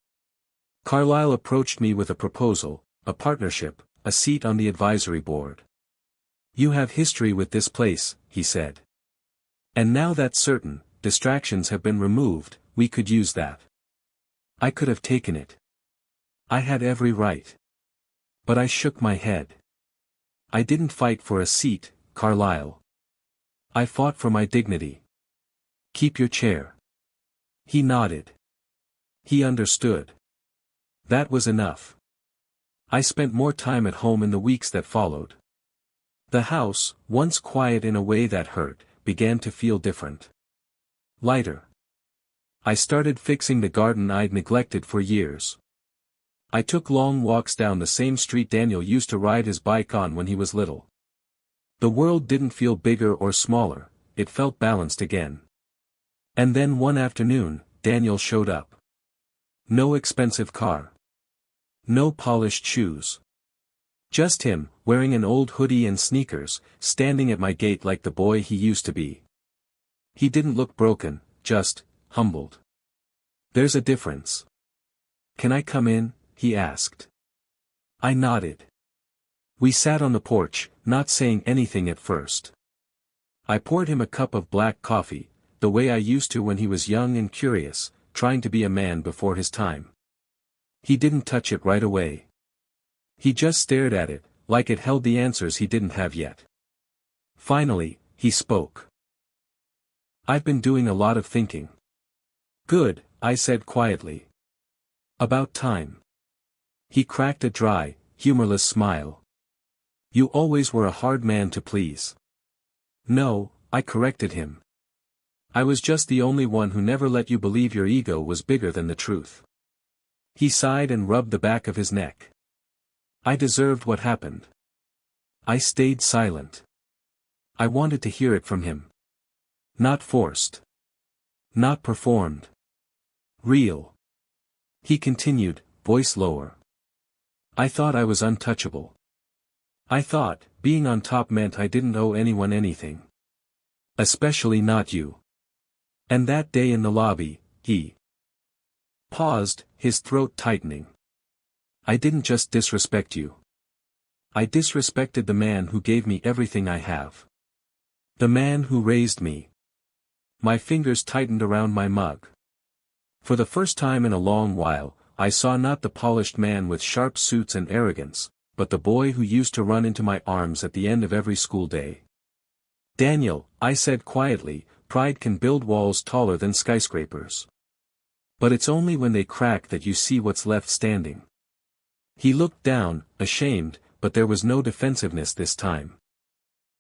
Carlyle approached me with a proposal, a partnership, a seat on the advisory board. "You have history with this place," he said. "And now that's certain, distractions have been removed, we could use that." I could have taken it. I had every right. But I shook my head. I didn't fight for a seat, Carlyle. I fought for my dignity. "Keep your chair." He nodded. He understood. That was enough. I spent more time at home in the weeks that followed. The house, once quiet in a way that hurt, began to feel different. Lighter. I started fixing the garden I'd neglected for years. I took long walks down the same street Daniel used to ride his bike on when he was little. The world didn't feel bigger or smaller, it felt balanced again. And then one afternoon, Daniel showed up. No expensive car. No polished shoes. Just him, wearing an old hoodie and sneakers, standing at my gate like the boy he used to be. He didn't look broken, just humbled. "There's a difference." "Can I come in?" he asked. I nodded. We sat on the porch, not saying anything at first. I poured him a cup of black coffee, the way I used to when he was young and curious, trying to be a man before his time. He didn't touch it right away. He just stared at it, like it held the answers he didn't have yet. Finally, he spoke. "I've been doing a lot of thinking." "Good," I said quietly. "About time." He cracked a dry, humorless smile. "You always were a hard man to please." "No," I corrected him. "I was just the only one who never let you believe your ego was bigger than the truth." He sighed and rubbed the back of his neck. I deserved what happened. I stayed silent. I wanted to hear it from him. Not forced. Not performed. Real. He continued, voice lower. "I thought I was untouchable. I thought, being on top meant I didn't owe anyone anything. Especially not you. And that day in the lobby, he paused, his throat tightening. I didn't just disrespect you. I disrespected the man who gave me everything I have. The man who raised me." My fingers tightened around my mug. For the first time in a long while, I saw not the polished man with sharp suits and arrogance, but the boy who used to run into my arms at the end of every school day. "Daniel," I said quietly, "pride can build walls taller than skyscrapers. But it's only when they crack that you see what's left standing." He looked down, ashamed, but there was no defensiveness this time.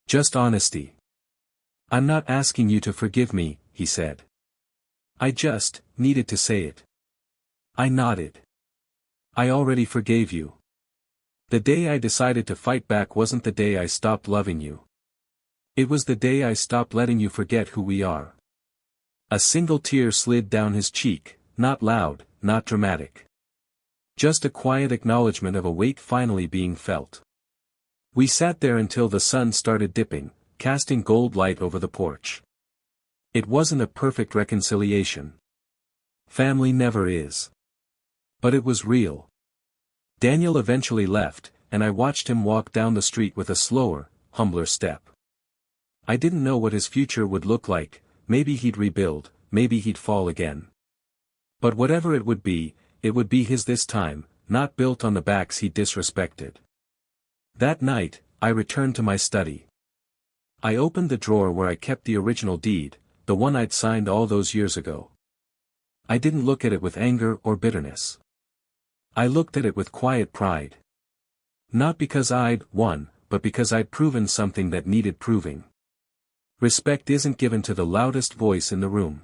Just honesty. "I'm not asking you to forgive me," he said. "I just needed to say it." I nodded. "I already forgave you. The day I decided to fight back wasn't the day I stopped loving you. It was the day I stopped letting you forget who we are." A single tear slid down his cheek, not loud, not dramatic. Just a quiet acknowledgement of a weight finally being felt. We sat there until the sun started dipping, casting gold light over the porch. It wasn't a perfect reconciliation. Family never is. But it was real. Daniel eventually left, and I watched him walk down the street with a slower, humbler step. I didn't know what his future would look like, maybe he'd rebuild, maybe he'd fall again. But whatever it would be his this time, not built on the backs he disrespected. That night, I returned to my study. I opened the drawer where I kept the original deed, the one I'd signed all those years ago. I didn't look at it with anger or bitterness. I looked at it with quiet pride. Not because I'd won, but because I'd proven something that needed proving. Respect isn't given to the loudest voice in the room.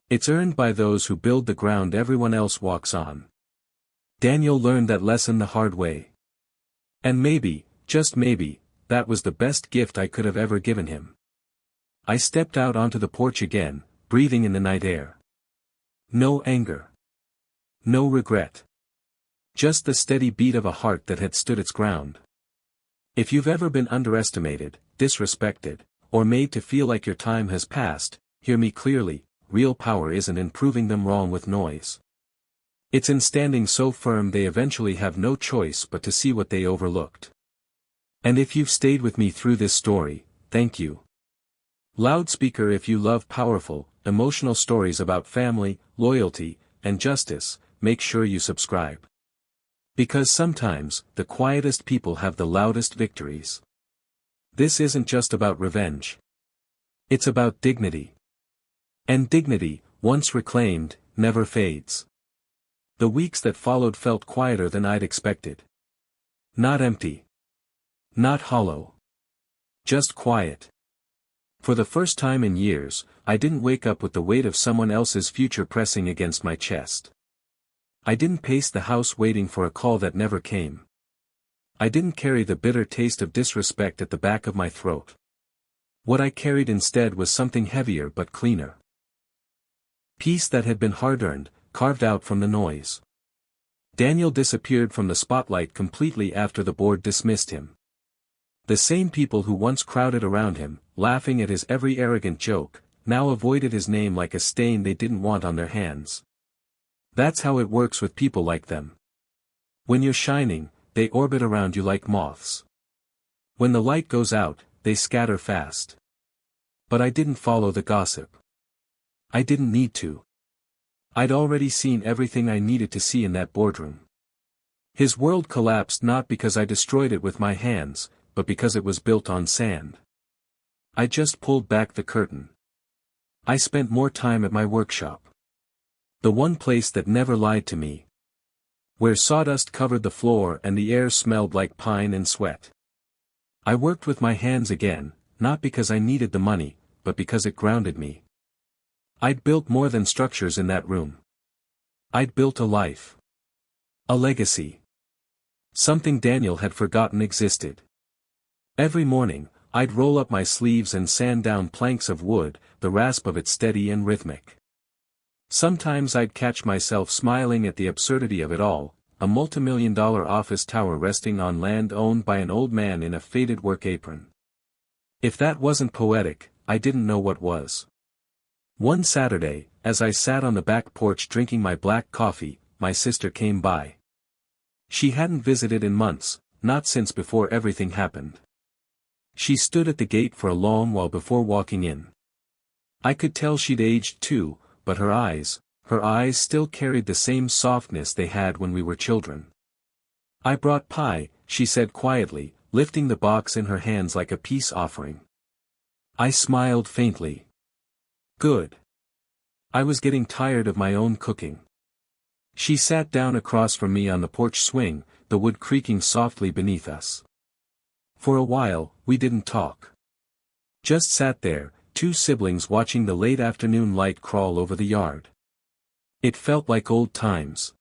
It's earned by those who build the ground everyone else walks on. Daniel learned that lesson the hard way. And maybe, just maybe, that was the best gift I could have ever given him. I stepped out onto the porch again, breathing in the night air. No anger. No regret. Just the steady beat of a heart that had stood its ground. If you've ever been underestimated, disrespected, or made to feel like your time has passed, hear me clearly. Real power isn't in proving them wrong with noise. It's in standing so firm they eventually have no choice but to see what they overlooked. And if you've stayed with me through this story, thank you. Loudspeaker, if you love powerful, emotional stories about family, loyalty, and justice, make sure you subscribe. Because sometimes, the quietest people have the loudest victories. This isn't just about revenge. It's about dignity. And dignity, once reclaimed, never fades. The weeks that followed felt quieter than I'd expected. Not empty. Not hollow. Just quiet. For the first time in years, I didn't wake up with the weight of someone else's future pressing against my chest. I didn't pace the house waiting for a call that never came. I didn't carry the bitter taste of disrespect at the back of my throat. What I carried instead was something heavier but cleaner. Peace that had been hard-earned, carved out from the noise. Daniel disappeared from the spotlight completely after the board dismissed him. The same people who once crowded around him, laughing at his every arrogant joke, now avoided his name like a stain they didn't want on their hands. That's how it works with people like them. When you're shining, they orbit around you like moths. When the light goes out, they scatter fast. But I didn't follow the gossip. I didn't need to. I'd already seen everything I needed to see in that boardroom. His world collapsed not because I destroyed it with my hands, but because it was built on sand. I just pulled back the curtain. I spent more time at my workshop. The one place that never lied to me. Where sawdust covered the floor and the air smelled like pine and sweat. I worked with my hands again, not because I needed the money, but because it grounded me. I'd built more than structures in that room. I'd built a life. A legacy. Something Daniel had forgotten existed. Every morning, I'd roll up my sleeves and sand down planks of wood, the rasp of it steady and rhythmic. Sometimes I'd catch myself smiling at the absurdity of it all, a multimillion-dollar office tower resting on land owned by an old man in a faded work apron. If that wasn't poetic, I didn't know what was. One Saturday, as I sat on the back porch drinking my black coffee, my sister came by. She hadn't visited in months, not since before everything happened. She stood at the gate for a long while before walking in. I could tell she'd aged too, but her eyes still carried the same softness they had when we were children. "I brought pie," she said quietly, lifting the box in her hands like a peace offering. I smiled faintly. Good. I was getting tired of my own cooking. She sat down across from me on the porch swing, the wood creaking softly beneath us. For a while, we didn't talk. Just sat there, two siblings watching the late afternoon light crawl over the yard. It felt like old times.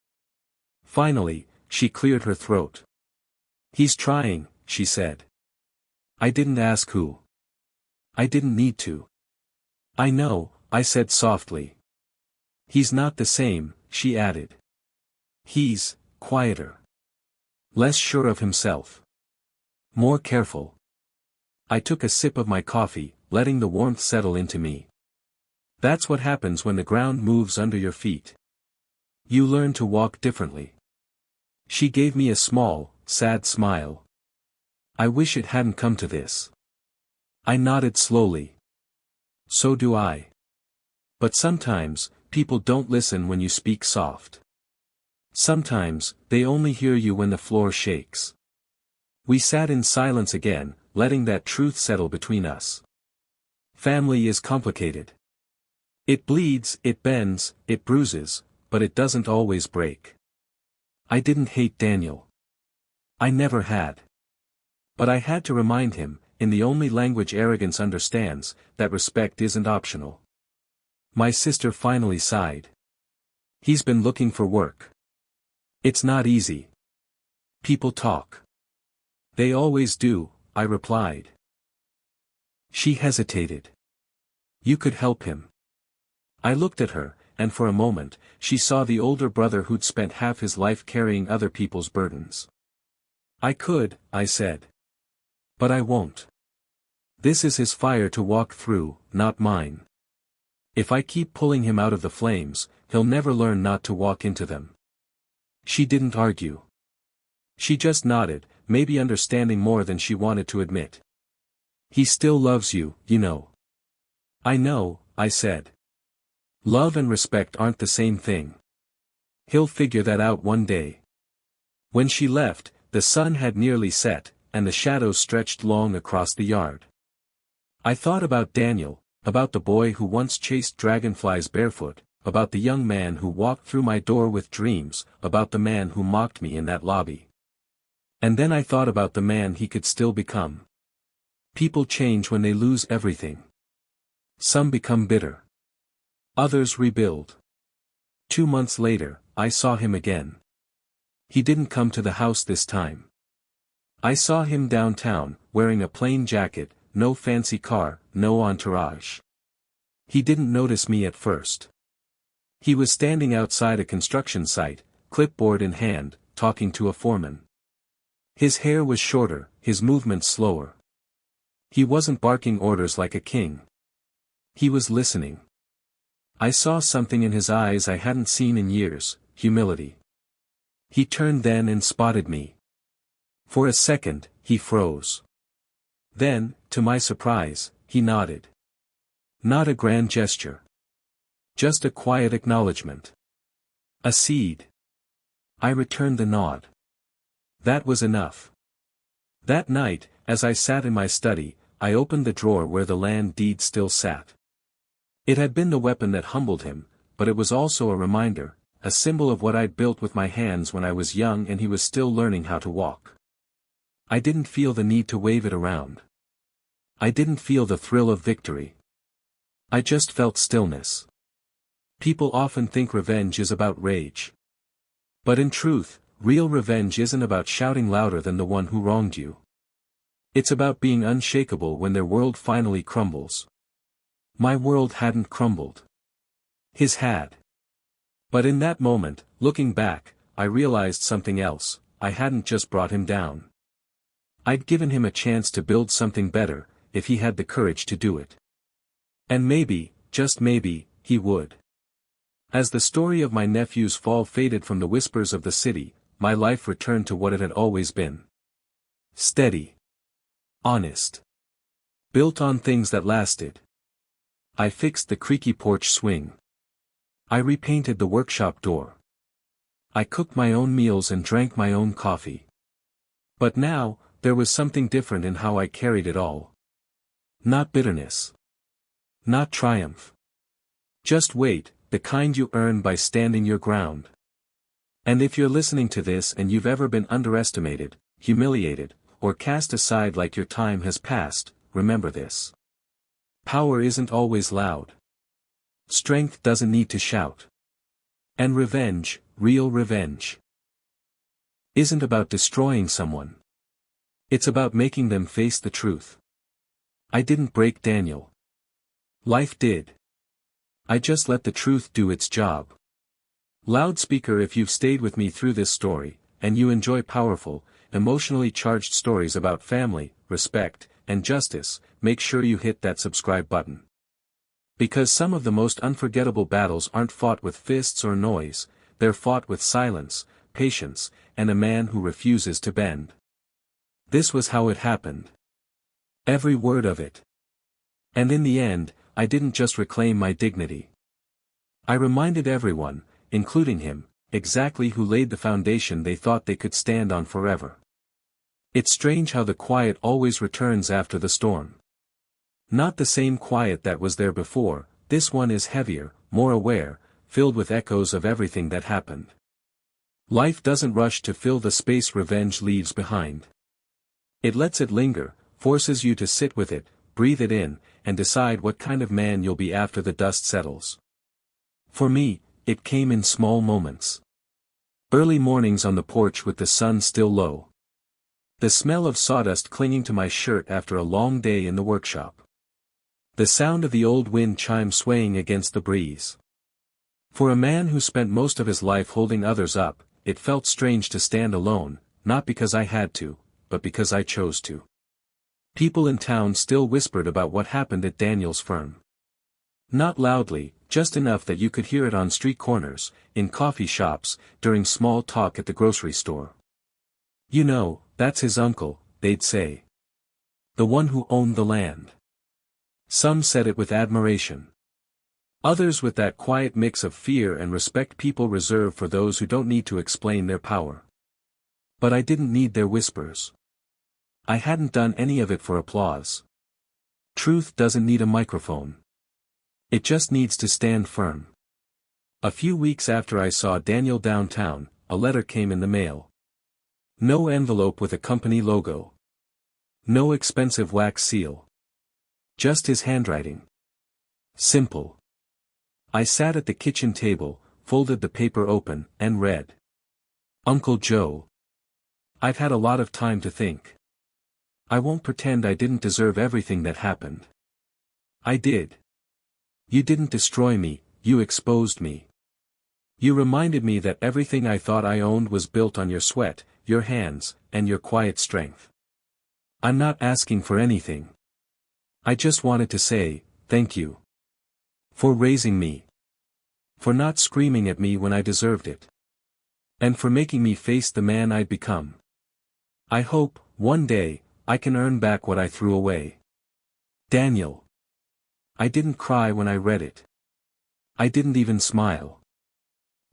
Finally, she cleared her throat. "He's trying," she said. I didn't ask who. I didn't need to. "I know," I said softly. "He's not the same," she added. "He's quieter. Less sure of himself. More careful." I took a sip of my coffee, letting the warmth settle into me. That's what happens when the ground moves under your feet. You learn to walk differently. She gave me a small, sad smile. "I wish it hadn't come to this." I nodded slowly. "So do I. But sometimes, people don't listen when you speak soft. Sometimes, they only hear you when the floor shakes." We sat in silence again, letting that truth settle between us. Family is complicated. It bleeds, it bends, it bruises, but it doesn't always break. I didn't hate Daniel. I never had. But I had to remind him, in the only language arrogance understands, that respect isn't optional. My sister finally sighed. "He's been looking for work. It's not easy. People talk." "They always do," I replied. She hesitated. "You could help him." I looked at her, and for a moment, she saw the older brother who'd spent half his life carrying other people's burdens. "I could," I said. "But I won't. This is his fire to walk through, not mine. If I keep pulling him out of the flames, he'll never learn not to walk into them." She didn't argue. She just nodded, maybe understanding more than she wanted to admit. "He still loves you, you know." "I know," I said. "Love and respect aren't the same thing. He'll figure that out one day." When she left, the sun had nearly set, and the shadows stretched long across the yard. I thought about Daniel, about the boy who once chased dragonflies barefoot, about the young man who walked through my door with dreams, about the man who mocked me in that lobby. And then I thought about the man he could still become. People change when they lose everything. Some become bitter. Others rebuild. 2 months later, I saw him again. He didn't come to the house this time. I saw him downtown, wearing a plain jacket, no fancy car, no entourage. He didn't notice me at first. He was standing outside a construction site, clipboard in hand, talking to a foreman. His hair was shorter, his movements slower. He wasn't barking orders like a king. He was listening. I saw something in his eyes I hadn't seen in years, humility. He turned then and spotted me. For a second, he froze. Then, to my surprise, he nodded. Not a grand gesture. Just a quiet acknowledgement. A seed. I returned the nod. That was enough. That night, as I sat in my study, I opened the drawer where the land deed still sat. It had been the weapon that humbled him, but it was also a reminder, a symbol of what I'd built with my hands when I was young and he was still learning how to walk. I didn't feel the need to wave it around. I didn't feel the thrill of victory. I just felt stillness. People often think revenge is about rage. But in truth, real revenge isn't about shouting louder than the one who wronged you. It's about being unshakable when their world finally crumbles. My world hadn't crumbled. His had. But in that moment, looking back, I realized something else. I hadn't just brought him down. I'd given him a chance to build something better, if he had the courage to do it. And maybe, just maybe, he would. As the story of my nephew's fall faded from the whispers of the city, my life returned to what it had always been. Steady. Honest. Built on things that lasted. I fixed the creaky porch swing. I repainted the workshop door. I cooked my own meals and drank my own coffee. But now, there was something different in how I carried it all. Not bitterness. Not triumph. Just wait, the kind you earn by standing your ground. And if you're listening to this and you've ever been underestimated, humiliated, or cast aside like your time has passed, remember this. Power isn't always loud. Strength doesn't need to shout. And revenge, real revenge, isn't about destroying someone. It's about making them face the truth. I didn't break Daniel. Life did. I just let the truth do its job. Loudspeaker, if you've stayed with me through this story, and you enjoy powerful, emotionally charged stories about family, respect, and justice, make sure you hit that subscribe button. Because some of the most unforgettable battles aren't fought with fists or noise, they're fought with silence, patience, and a man who refuses to bend. This was how it happened. Every word of it. And in the end, I didn't just reclaim my dignity. I reminded everyone, including him, exactly who laid the foundation they thought they could stand on forever. It's strange how the quiet always returns after the storm. Not the same quiet that was there before, this one is heavier, more aware, filled with echoes of everything that happened. Life doesn't rush to fill the space revenge leaves behind. It lets it linger, forces you to sit with it, breathe it in, and decide what kind of man you'll be after the dust settles. For me, it came in small moments. Early mornings on the porch with the sun still low. The smell of sawdust clinging to my shirt after a long day in the workshop. The sound of the old wind chime swaying against the breeze. For a man who spent most of his life holding others up, it felt strange to stand alone, not because I had to, but because I chose to. People in town still whispered about what happened at Daniel's firm. Not loudly, just enough that you could hear it on street corners, in coffee shops, during small talk at the grocery store. You know, that's his uncle, they'd say. The one who owned the land. Some said it with admiration. Others with that quiet mix of fear and respect people reserve for those who don't need to explain their power. But I didn't need their whispers. I hadn't done any of it for applause. Truth doesn't need a microphone. It just needs to stand firm. A few weeks after I saw Daniel downtown, a letter came in the mail. No envelope with a company logo. No expensive wax seal. Just his handwriting. Simple. I sat at the kitchen table, folded the paper open, and read. Uncle Joe. I've had a lot of time to think. I won't pretend I didn't deserve everything that happened. I did. You didn't destroy me, you exposed me. You reminded me that everything I thought I owned was built on your sweat, your hands, and your quiet strength. I'm not asking for anything. I just wanted to say, thank you. For raising me. For not screaming at me when I deserved it. And for making me face the man I'd become. I hope, one day, I can earn back what I threw away. Daniel. I didn't cry when I read it. I didn't even smile.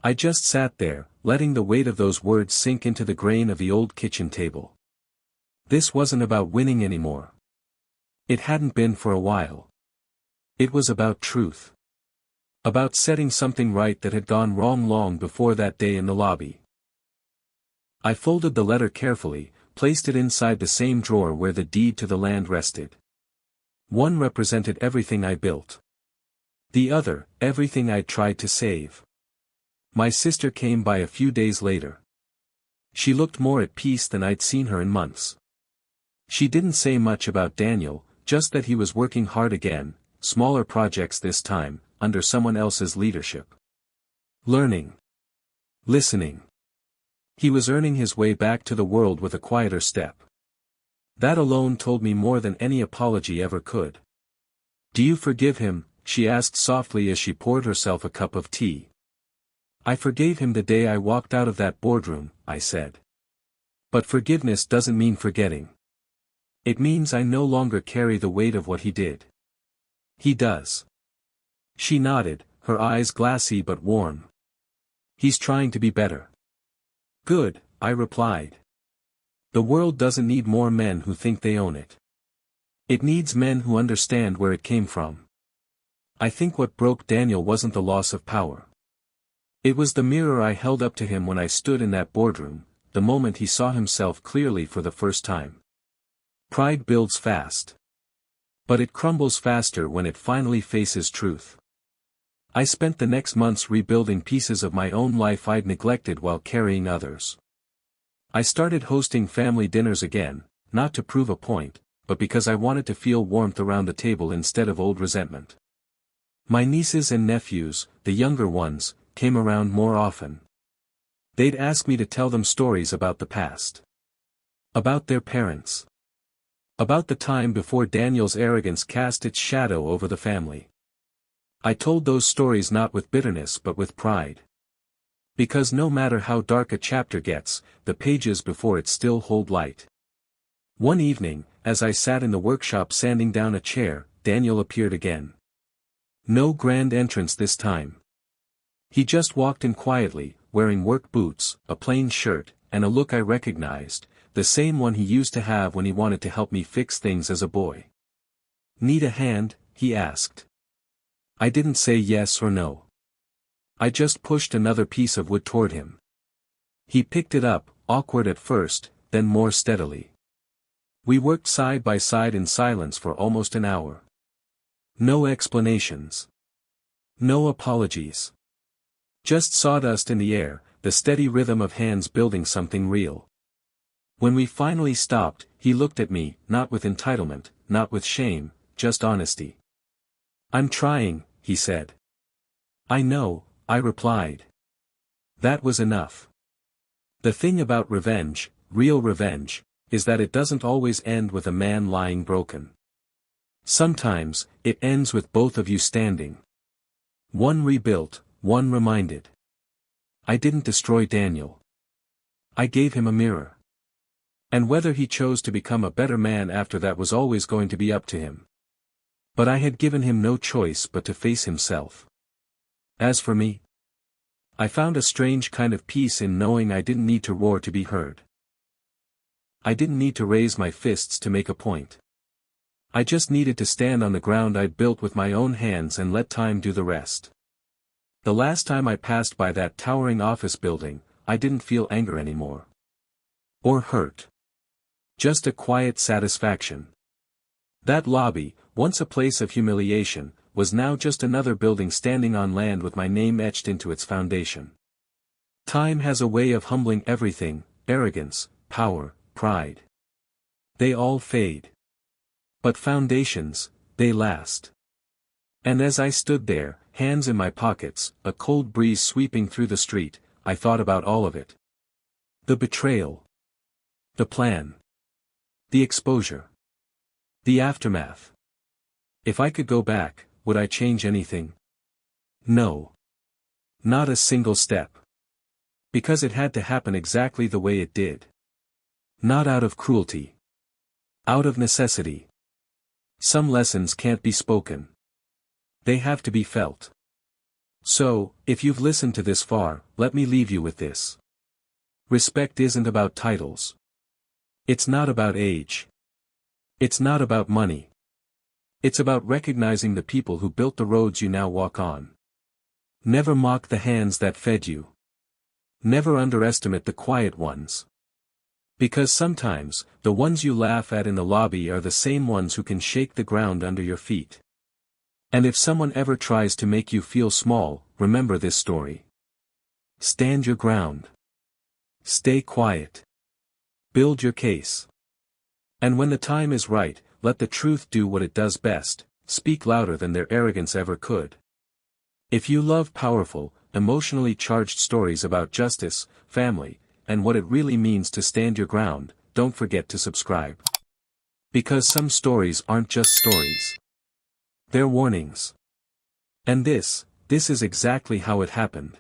I just sat there, letting the weight of those words sink into the grain of the old kitchen table. This wasn't about winning anymore. It hadn't been for a while. It was about truth. About setting something right that had gone wrong long before that day in the lobby. I folded the letter carefully, placed it inside the same drawer where the deed to the land rested. One represented everything I built. The other, everything I'd tried to save. My sister came by a few days later. She looked more at peace than I'd seen her in months. She didn't say much about Daniel, just that he was working hard again, smaller projects this time, under someone else's leadership. Learning. Listening. He was earning his way back to the world with a quieter step. That alone told me more than any apology ever could. "Do you forgive him?" she asked softly as she poured herself a cup of tea. "I forgave him the day I walked out of that boardroom," I said. "But forgiveness doesn't mean forgetting. It means I no longer carry the weight of what he did." "He does." She nodded, her eyes glassy but warm. "He's trying to be better." "Good," I replied. "The world doesn't need more men who think they own it. It needs men who understand where it came from." I think what broke Daniel wasn't the loss of power. It was the mirror I held up to him when I stood in that boardroom, the moment he saw himself clearly for the first time. Pride builds fast. But it crumbles faster when it finally faces truth. I spent the next months rebuilding pieces of my own life I'd neglected while carrying others. I started hosting family dinners again, not to prove a point, but because I wanted to feel warmth around the table instead of old resentment. My nieces and nephews, the younger ones, came around more often. They'd ask me to tell them stories about the past. About their parents. About the time before Daniel's arrogance cast its shadow over the family. I told those stories not with bitterness but with pride. Because no matter how dark a chapter gets, the pages before it still hold light. One evening, as I sat in the workshop sanding down a chair, Daniel appeared again. No grand entrance this time. He just walked in quietly, wearing work boots, a plain shirt, and a look I recognized, the same one he used to have when he wanted to help me fix things as a boy. "Need a hand?" he asked. I didn't say yes or no. I just pushed another piece of wood toward him. He picked it up, awkward at first, then more steadily. We worked side by side in silence for almost an hour. No explanations. No apologies. Just sawdust in the air, the steady rhythm of hands building something real. When we finally stopped, he looked at me, not with entitlement, not with shame, just honesty. "I'm trying," he said. "I know," I replied. That was enough. The thing about revenge, real revenge, is that it doesn't always end with a man lying broken. Sometimes, it ends with both of you standing. One rebuilt, one reminded. I didn't destroy Daniel. I gave him a mirror. And whether he chose to become a better man after that was always going to be up to him. But I had given him no choice but to face himself. As for me, I found a strange kind of peace in knowing I didn't need to roar to be heard. I didn't need to raise my fists to make a point. I just needed to stand on the ground I'd built with my own hands and let time do the rest. The last time I passed by that towering office building, I didn't feel anger anymore. Or hurt. Just a quiet satisfaction. That lobby, once a place of humiliation, was now just another building standing on land with my name etched into its foundation. Time has a way of humbling everything: arrogance, power, pride. They all fade. But foundations, they last. And as I stood there, hands in my pockets, a cold breeze sweeping through the street, I thought about all of it. The betrayal. The plan. The exposure. The aftermath. If I could go back, would I change anything? No. Not a single step. Because it had to happen exactly the way it did. Not out of cruelty. Out of necessity. Some lessons can't be spoken. They have to be felt. So, if you've listened to this far, let me leave you with this. Respect isn't about titles. It's not about age. It's not about money. It's about recognizing the people who built the roads you now walk on. Never mock the hands that fed you. Never underestimate the quiet ones. Because sometimes, the ones you laugh at in the lobby are the same ones who can shake the ground under your feet. And if someone ever tries to make you feel small, remember this story. Stand your ground. Stay quiet. Build your case. And when the time is right, let the truth do what it does best, speak louder than their arrogance ever could. If you love powerful, emotionally charged stories about justice, family, and what it really means to stand your ground, don't forget to subscribe. Because some stories aren't just stories. They're warnings. And this is exactly how it happened.